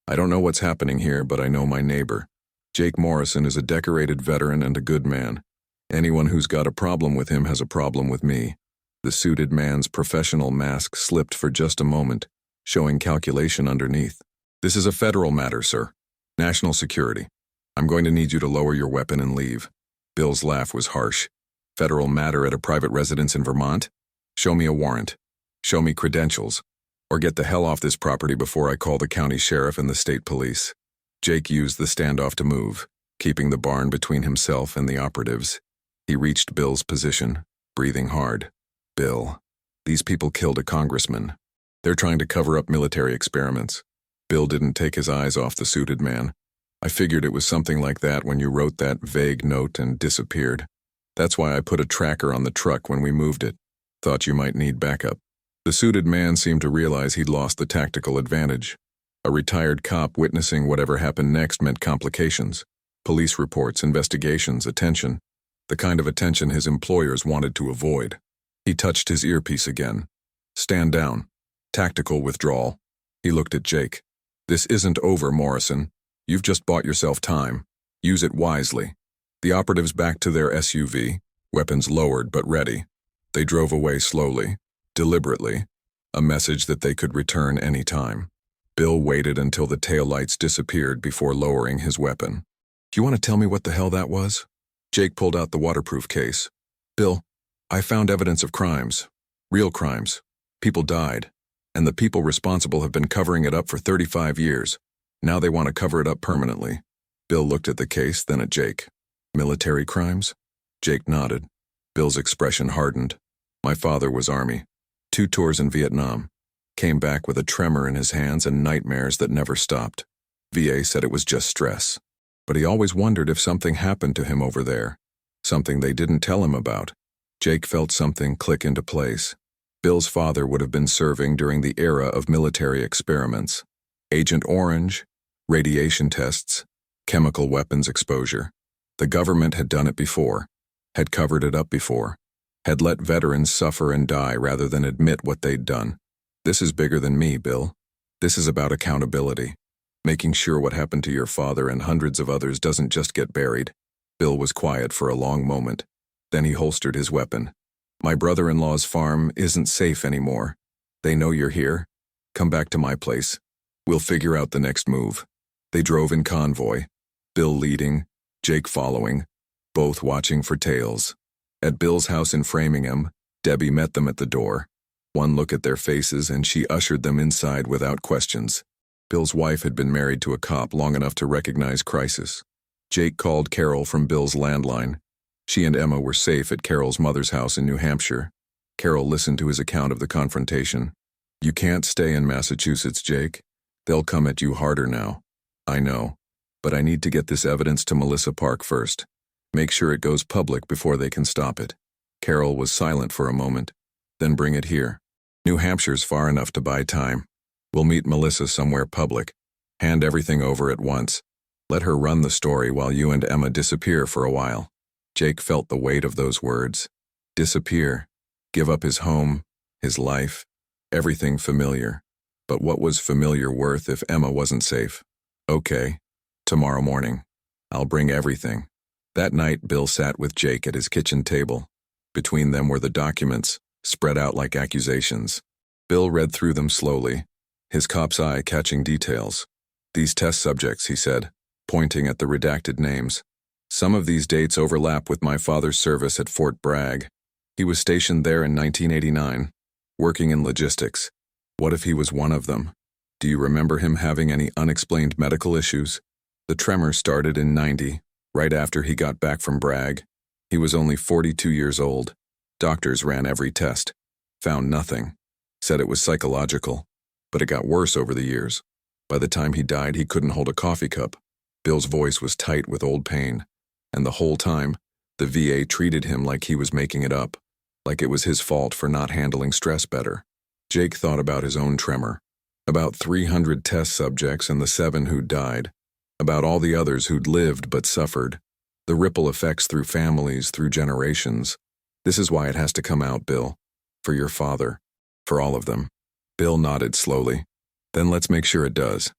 I don't know what's happening here, but I know my neighbor. Jake Morrison is a decorated veteran and a good man. Anyone who's got a problem with him has a problem with me. The suited man's professional mask slipped for just a moment, showing calculation underneath. This is a federal matter, sir. National security. I'm going to need you to lower your weapon and leave. Bill's laugh was harsh. Federal matter at a private residence in Vermont? Show me a warrant. Show me credentials. Or get the hell off this property before I call the county sheriff and the state police. Jake used the standoff to move, keeping the barn between himself and the operatives. He reached Bill's position, breathing hard. Bill, these people killed a congressman. They're trying to cover up military experiments. Bill didn't take his eyes off the suited man. I figured it was something like that when you wrote that vague note and disappeared. That's why I put a tracker on the truck when we moved it. Thought you might need backup. The suited man seemed to realize he'd lost the tactical advantage. A retired cop witnessing whatever happened next meant complications. Police reports, investigations, attention. The kind of attention his employers wanted to avoid. He touched his earpiece again. Stand down. Tactical withdrawal. He looked at Jake. This isn't over, Morrison. You've just bought yourself time. Use it wisely. The operatives backed to their SUV, weapons lowered but ready. They drove away slowly, deliberately, a message that they could return any time. Bill waited until the taillights disappeared before lowering his weapon. Do you want to tell me what the hell that was? Jake pulled out the waterproof case. Bill, I found evidence of crimes. Real crimes. People died. And the people responsible have been covering it up for 35 years. Now they want to cover it up permanently. Bill looked at the case, then at Jake. Military crimes? Jake nodded. Bill's expression hardened. My father was Army. 2 tours in Vietnam. Came back with a tremor in his hands and nightmares that never stopped. VA said it was just stress. But he always wondered if something happened to him over there. Something they didn't tell him about. Jake felt something click into place. Bill's father would have been serving during the era of military experiments. Agent Orange, Radiation tests, chemical weapons exposure. The government had done it before, had covered it up before, had let veterans suffer and die rather than admit what they'd done. This is bigger than me, Bill. This is about accountability. Making sure what happened to your father and hundreds of others doesn't just get buried. Bill was quiet for a long moment. Then he holstered his weapon. My brother-in-law's farm isn't safe anymore. They know you're here. Come back to my place. We'll figure out the next move. They drove in convoy, Bill leading, Jake following, both watching for tails. At Bill's house in Framingham, Debbie met them at the door. One look at their faces and she ushered them inside without questions. Bill's wife had been married to a cop long enough to recognize crisis. Jake called Carol from Bill's landline. She and Emma were safe at Carol's mother's house in New Hampshire. Carol listened to his account of the confrontation. You can't stay in Massachusetts, Jake. They'll come at you harder now. I know, but I need to get this evidence to Melissa Park first. Make sure it goes public before they can stop it. Carol was silent for a moment. Then bring it here. New Hampshire's far enough to buy time. We'll meet Melissa somewhere public. Hand everything over at once. Let her run the story while you and Emma disappear for a while. Jake felt the weight of those words. Disappear. Give up his home, his life, everything familiar. But what was familiar worth if Emma wasn't safe? Okay. Tomorrow morning. I'll bring everything. That night, Bill sat with Jake at his kitchen table. Between them were the documents, spread out like accusations. Bill read through them slowly, his cop's eye catching details. These test subjects, he said, pointing at the redacted names. Some of these dates overlap with my father's service at Fort Bragg. He was stationed there in 1989, working in logistics. What if he was one of them? Do you remember him having any unexplained medical issues? The tremor started in '90, right after he got back from Bragg. He was only 42 years old. Doctors ran every test. Found nothing. Said it was psychological. But it got worse over the years. By the time he died, he couldn't hold a coffee cup. Bill's voice was tight with old pain. And the whole time, the VA treated him like he was making it up, like it was his fault for not handling stress better. Jake thought about his own tremor, about 300 test subjects and the 7 who'd died, about all the others who'd lived but suffered, the ripple effects through families, through generations. This is why it has to come out, Bill. For your father. For all of them. Bill nodded slowly. Then let's make sure it does.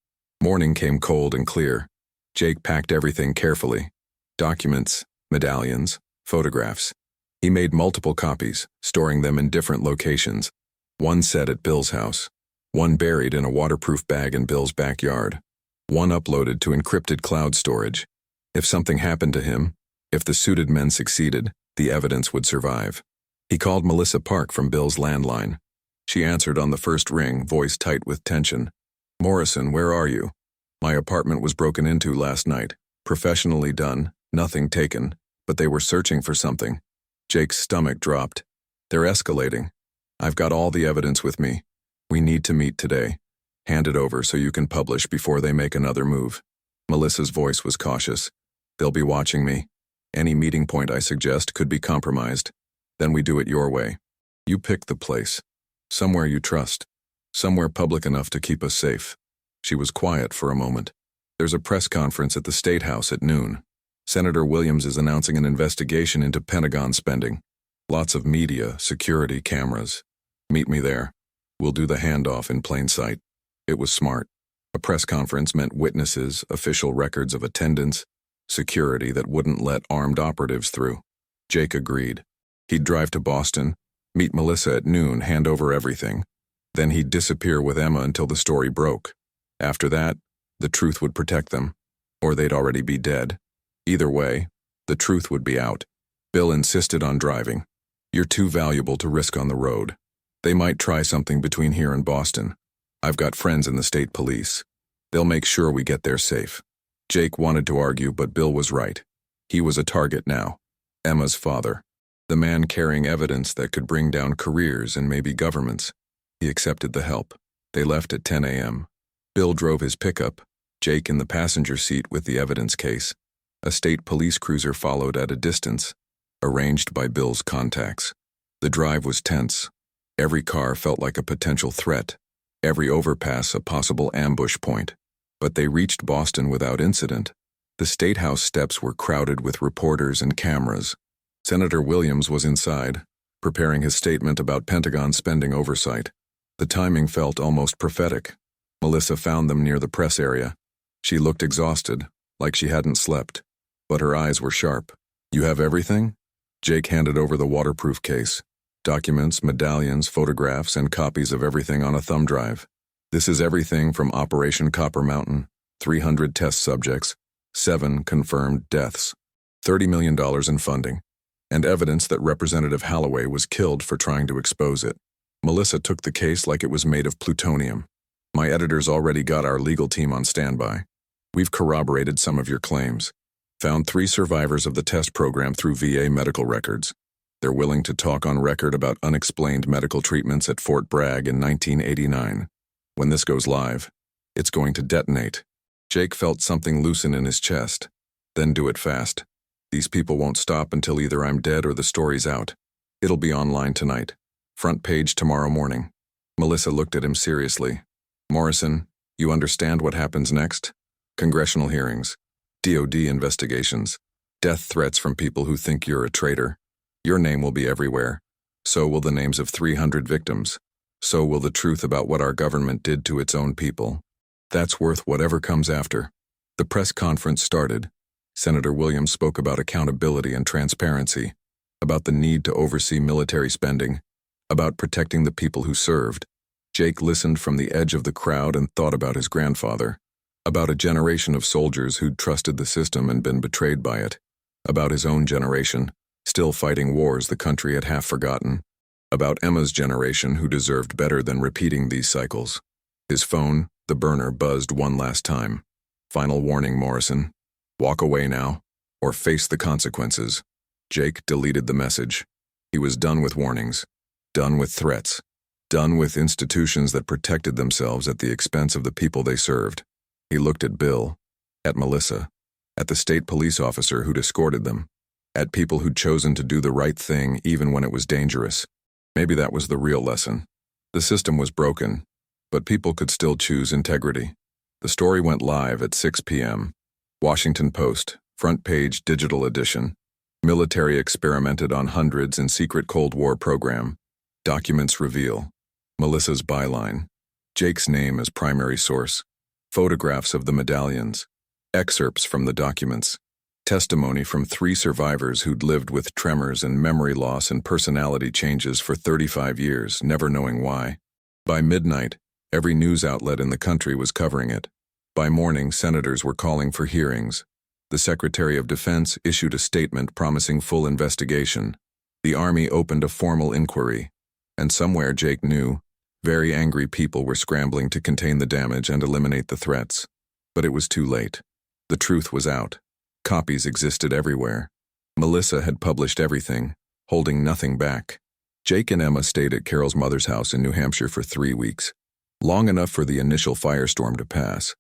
Morning came cold and clear. Jake packed everything carefully. Documents, medallions, photographs. He made multiple copies, storing them in different locations. One set at Bill's house. One buried in a waterproof bag in Bill's backyard. One uploaded to encrypted cloud storage. If something happened to him, if the suited men succeeded, the evidence would survive. He called Melissa Park from Bill's landline. She answered on the first ring, voice tight with tension. Morrison, where are you? My apartment was broken into last night. Professionally done, nothing taken, but they were searching for something. Jake's stomach dropped. They're escalating. I've got all the evidence with me. We need to meet today. Hand it over so you can publish before they make another move. Melissa's voice was cautious. They'll be watching me. Any meeting point I suggest could be compromised. Then we do it your way. You pick the place. Somewhere you trust. Somewhere public enough to keep us safe. She was quiet for a moment. There's a press conference at the State House at noon. Senator Williams is announcing an investigation into Pentagon spending. Lots of media, security, cameras. Meet me there. We'll do the handoff in plain sight. It was smart. A press conference meant witnesses, official records of attendance, security that wouldn't let armed operatives through. Jake agreed. He'd drive to Boston, meet Melissa at noon, hand over everything. Then he'd disappear with Emma until the story broke. After that, the truth would protect them, or they'd already be dead. Either way, the truth would be out. Bill insisted on driving. You're too valuable to risk on the road. They might try something between here and Boston. I've got friends in the state police. They'll make sure we get there safe. Jake wanted to argue, but Bill was right. He was a target now. Emma's father. The man carrying evidence that could bring down careers and maybe governments. He accepted the help. They left at 10 a.m. Bill drove his pickup, Jake in the passenger seat with the evidence case. A state police cruiser followed at a distance, arranged by Bill's contacts. The drive was tense. Every car felt like a potential threat. Every overpass a possible ambush point. But they reached Boston without incident. The State House steps were crowded with reporters and cameras. Senator Williams was inside, preparing his statement about Pentagon spending oversight. The timing felt almost prophetic. Melissa found them near the press area. She looked exhausted, like she hadn't slept, but her eyes were sharp. "You have everything?" Jake handed over the waterproof case. Documents, medallions, photographs, and copies of everything on a thumb drive. "This is everything from Operation Copper Mountain, 300 test subjects, 7 confirmed deaths, $30 million in funding, and evidence that Representative Holloway was killed for trying to expose it." Melissa took the case like it was made of plutonium. "My editors already got our legal team on standby. We've corroborated some of your claims. Found 3 survivors of the test program through VA medical records. They're willing to talk on record about unexplained medical treatments at Fort Bragg in 1989. When this goes live, it's going to detonate." Jake felt something loosen in his chest. "Then do it fast. These people won't stop until either I'm dead or the story's out. It'll be online tonight. Front page tomorrow morning." Melissa looked at him seriously. "Morrison, you understand what happens next? Congressional hearings, DOD investigations, death threats from people who think you're a traitor. Your name will be everywhere. So will the names of 300 victims. So will the truth about what our government did to its own people. That's worth whatever comes after." The press conference started. Senator Williams spoke about accountability and transparency, about the need to oversee military spending, about protecting the people who served. Jake listened from the edge of the crowd and thought about his grandfather, about a generation of soldiers who'd trusted the system and been betrayed by it, about his own generation, still fighting wars the country had half forgotten, about Emma's generation who deserved better than repeating these cycles. His phone, the burner, buzzed one last time. "Final warning, Morrison. Walk away now, or face the consequences." Jake deleted the message. He was done with warnings, done with threats, done with institutions that protected themselves at the expense of the people they served. He looked at Bill, at Melissa, at the state police officer who'd escorted them, at people who'd chosen to do the right thing even when it was dangerous. Maybe that was the real lesson. The system was broken, but people could still choose integrity. The story went live at 6 p.m. Washington Post, front page digital edition. Military experimented on hundreds in secret Cold War program. Documents reveal. Melissa's byline. Jake's name as primary source. Photographs of the medallions. Excerpts from the documents. Testimony from 3 survivors who'd lived with tremors and memory loss and personality changes for 35 years, never knowing why. By midnight, every news outlet in the country was covering it. By morning, senators were calling for hearings. The Secretary of Defense issued a statement promising full investigation. The Army opened a formal inquiry. And somewhere, Jake knew, very angry people were scrambling to contain the damage and eliminate the threats. But it was too late. The truth was out. Copies existed everywhere. Melissa had published everything, holding nothing back. Jake and Emma stayed at Carol's mother's house in New Hampshire for 3 weeks. Long enough for the initial firestorm to pass.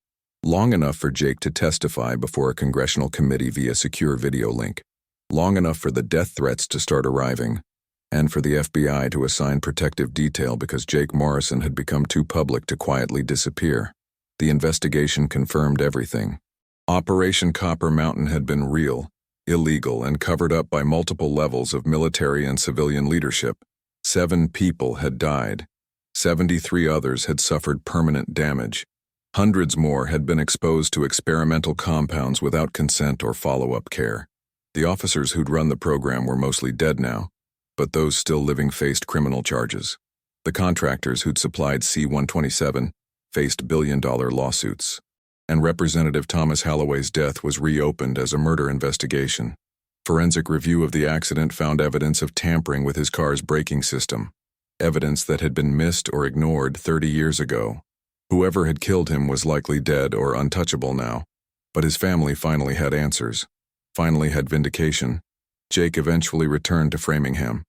Long enough for Jake to testify before a congressional committee via secure video link. Long enough for the death threats to start arriving. And for the FBI to assign protective detail because Jake Morrison had become too public to quietly disappear. The investigation confirmed everything. Operation Copper Mountain had been real, illegal, and covered up by multiple levels of military and civilian leadership. 7 people had died. 73 others had suffered permanent damage. Hundreds more had been exposed to experimental compounds without consent or follow-up care. The officers who'd run the program were mostly dead now, but those still living faced criminal charges. The contractors who'd supplied C-127 faced billion-dollar lawsuits. And Representative Thomas Holloway's death was reopened as a murder investigation. Forensic review of the accident found evidence of tampering with his car's braking system, evidence that had been missed or ignored 30 years ago. Whoever had killed him was likely dead or untouchable now, but his family finally had answers, finally had vindication. Jake eventually returned to Framingham.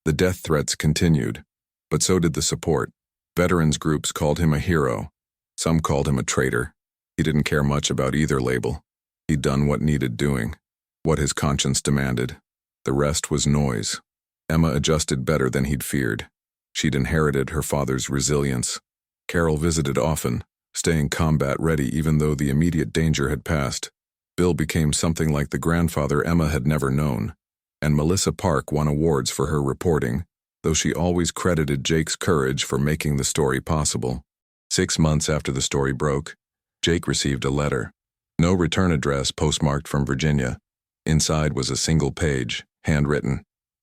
The death threats continued, but so did the support. Veterans groups called him a hero. Some called him a traitor. He didn't care much about either label. He'd done what needed doing, what his conscience demanded. The rest was noise. Emma adjusted better than he'd feared. She'd inherited her father's resilience. Carol visited often, staying combat-ready even though the immediate danger had passed. Bill became something like the grandfather Emma had never known, and Melissa Park won awards for her reporting, though she always credited Jake's courage for making the story possible. 6 months after the story broke, Jake received a letter. No return address, postmarked from Virginia. Inside was a single page, handwritten.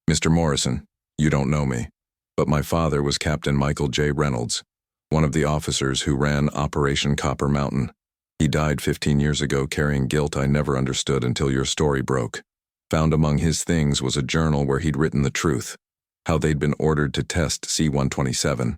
Mr. Morrison, you don't know me, but my father was Captain Michael J. Reynolds, one of the officers who ran Operation Copper Mountain. He died 15 years ago carrying guilt I never understood until your story broke. Found among his things was a journal where he'd written the truth, how they'd been ordered to test C-127,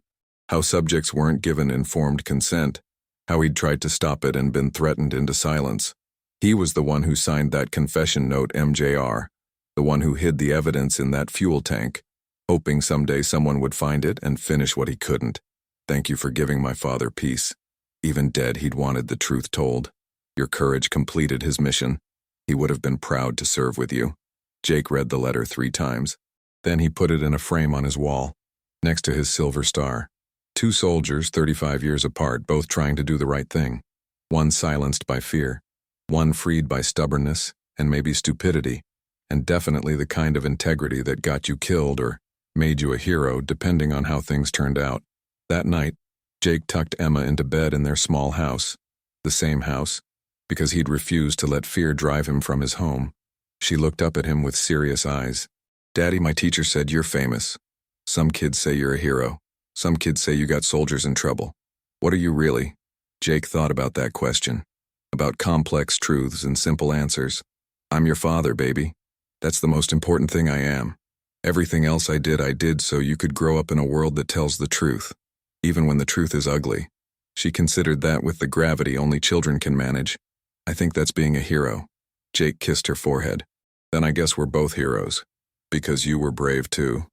how subjects weren't given informed consent, how he'd tried to stop it and been threatened into silence. He was the one who signed that confession note, MJR, the one who hid the evidence in that fuel tank, hoping someday someone would find it and finish what he couldn't. Thank you for giving my father peace. Even dead, he'd wanted the truth told. Your courage completed his mission. He would have been proud to serve with you. Jake read the letter 3 times. Then he put it in a frame on his wall, next to his silver star. 2 soldiers, 35 years apart, both trying to do the right thing. One silenced by fear, one freed by stubbornness and maybe stupidity, and definitely the kind of integrity that got you killed or made you a hero, depending on how things turned out. That night, Jake tucked Emma into bed in their small house, the same house, because he'd refused to let fear drive him from his home. She looked up at him with serious eyes. Daddy, my teacher said you're famous. Some kids say you're a hero. Some kids say you got soldiers in trouble. What are you really? Jake thought about that question, about complex truths and simple answers. I'm your father, baby. That's the most important thing I am. Everything else I did so you could grow up in a world that tells the truth, even when the truth is ugly. She considered that with the gravity only children can manage. I think that's being a hero. Jake kissed her forehead. Then I guess we're both heroes. Because you were brave too.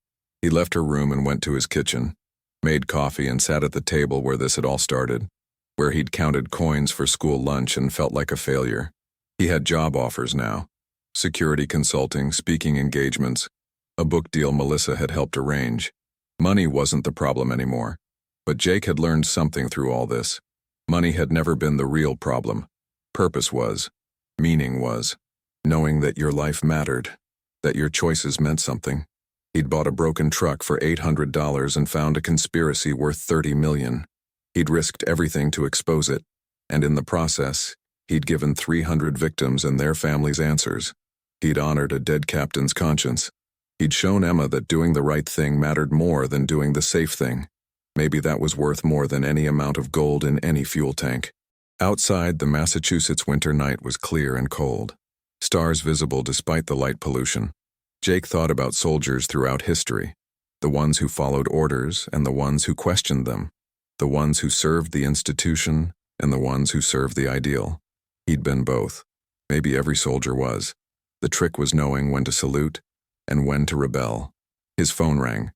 He left her room and went to his kitchen, made coffee and sat at the table where this had all started, where he'd counted coins for school lunch and felt like a failure. He had job offers now. Security consulting, speaking engagements, a book deal Melissa had helped arrange. Money wasn't the problem anymore. But Jake had learned something through all this. Money had never been the real problem. Purpose was. Meaning was. Knowing that your life mattered. That your choices meant something. He'd bought a broken truck for $800 and found a conspiracy worth $30 million. He'd risked everything to expose it. And in the process, he'd given 300 victims and their families answers. He'd honored a dead captain's conscience. He'd shown Emma that doing the right thing mattered more than doing the safe thing. Maybe that was worth more than any amount of gold in any fuel tank. Outside, the Massachusetts winter night was clear and cold, stars visible despite the light pollution. Jake thought about soldiers throughout history, the ones who followed orders and the ones who questioned them, the ones who served the institution and the ones who served the ideal. He'd been both. Maybe every soldier was. The trick was knowing when to salute and when to rebel. His phone rang.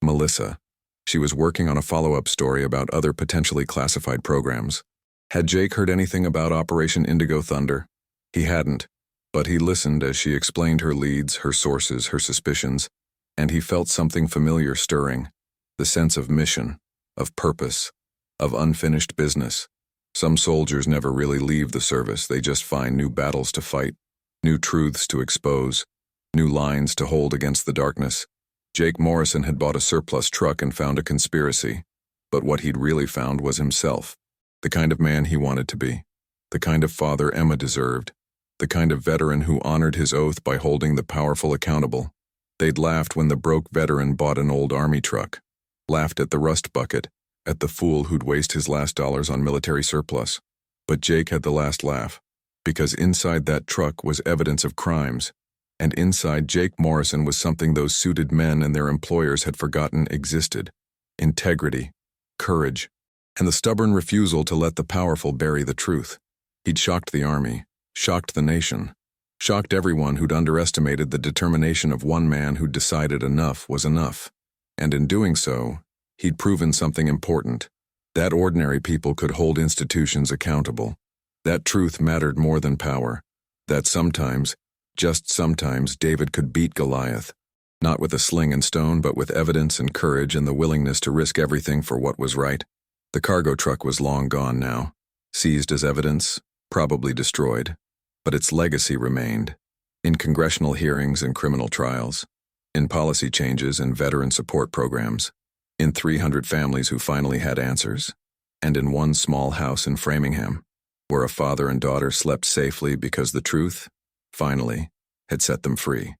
Melissa. She was working on a follow-up story about other potentially classified programs. Had Jake heard anything about Operation Indigo Thunder? He hadn't, but he listened as she explained her leads, her sources, her suspicions, and he felt something familiar stirring, the sense of mission, of purpose, of unfinished business. Some soldiers never really leave the service, they just find new battles to fight, new truths to expose, new lines to hold against the darkness. Jake Morrison had bought a surplus truck and found a conspiracy, but what he'd really found was himself, the kind of man he wanted to be, the kind of father Emma deserved, the kind of veteran who honored his oath by holding the powerful accountable. They'd laughed when the broke veteran bought an old army truck, laughed at the rust bucket, at the fool who'd waste his last dollars on military surplus. But Jake had the last laugh, because inside that truck was evidence of crimes, and inside Jake Morrison was something those suited men and their employers had forgotten existed: integrity, courage, and the stubborn refusal to let the powerful bury the truth. He'd shocked the army, shocked the nation, shocked everyone who'd underestimated the determination of one man who'd decided enough was enough. And in doing so, he'd proven something important, that ordinary people could hold institutions accountable, that truth mattered more than power, that sometimes, just sometimes, David could beat Goliath, not with a sling and stone, but with evidence and courage and the willingness to risk everything for what was right. The cargo truck was long gone now, seized as evidence, probably destroyed, but its legacy remained. In congressional hearings and criminal trials, in policy changes and veteran support programs, in 300 families who finally had answers, and in one small house in Framingham, where a father and daughter slept safely because the truth, finally, had set them free.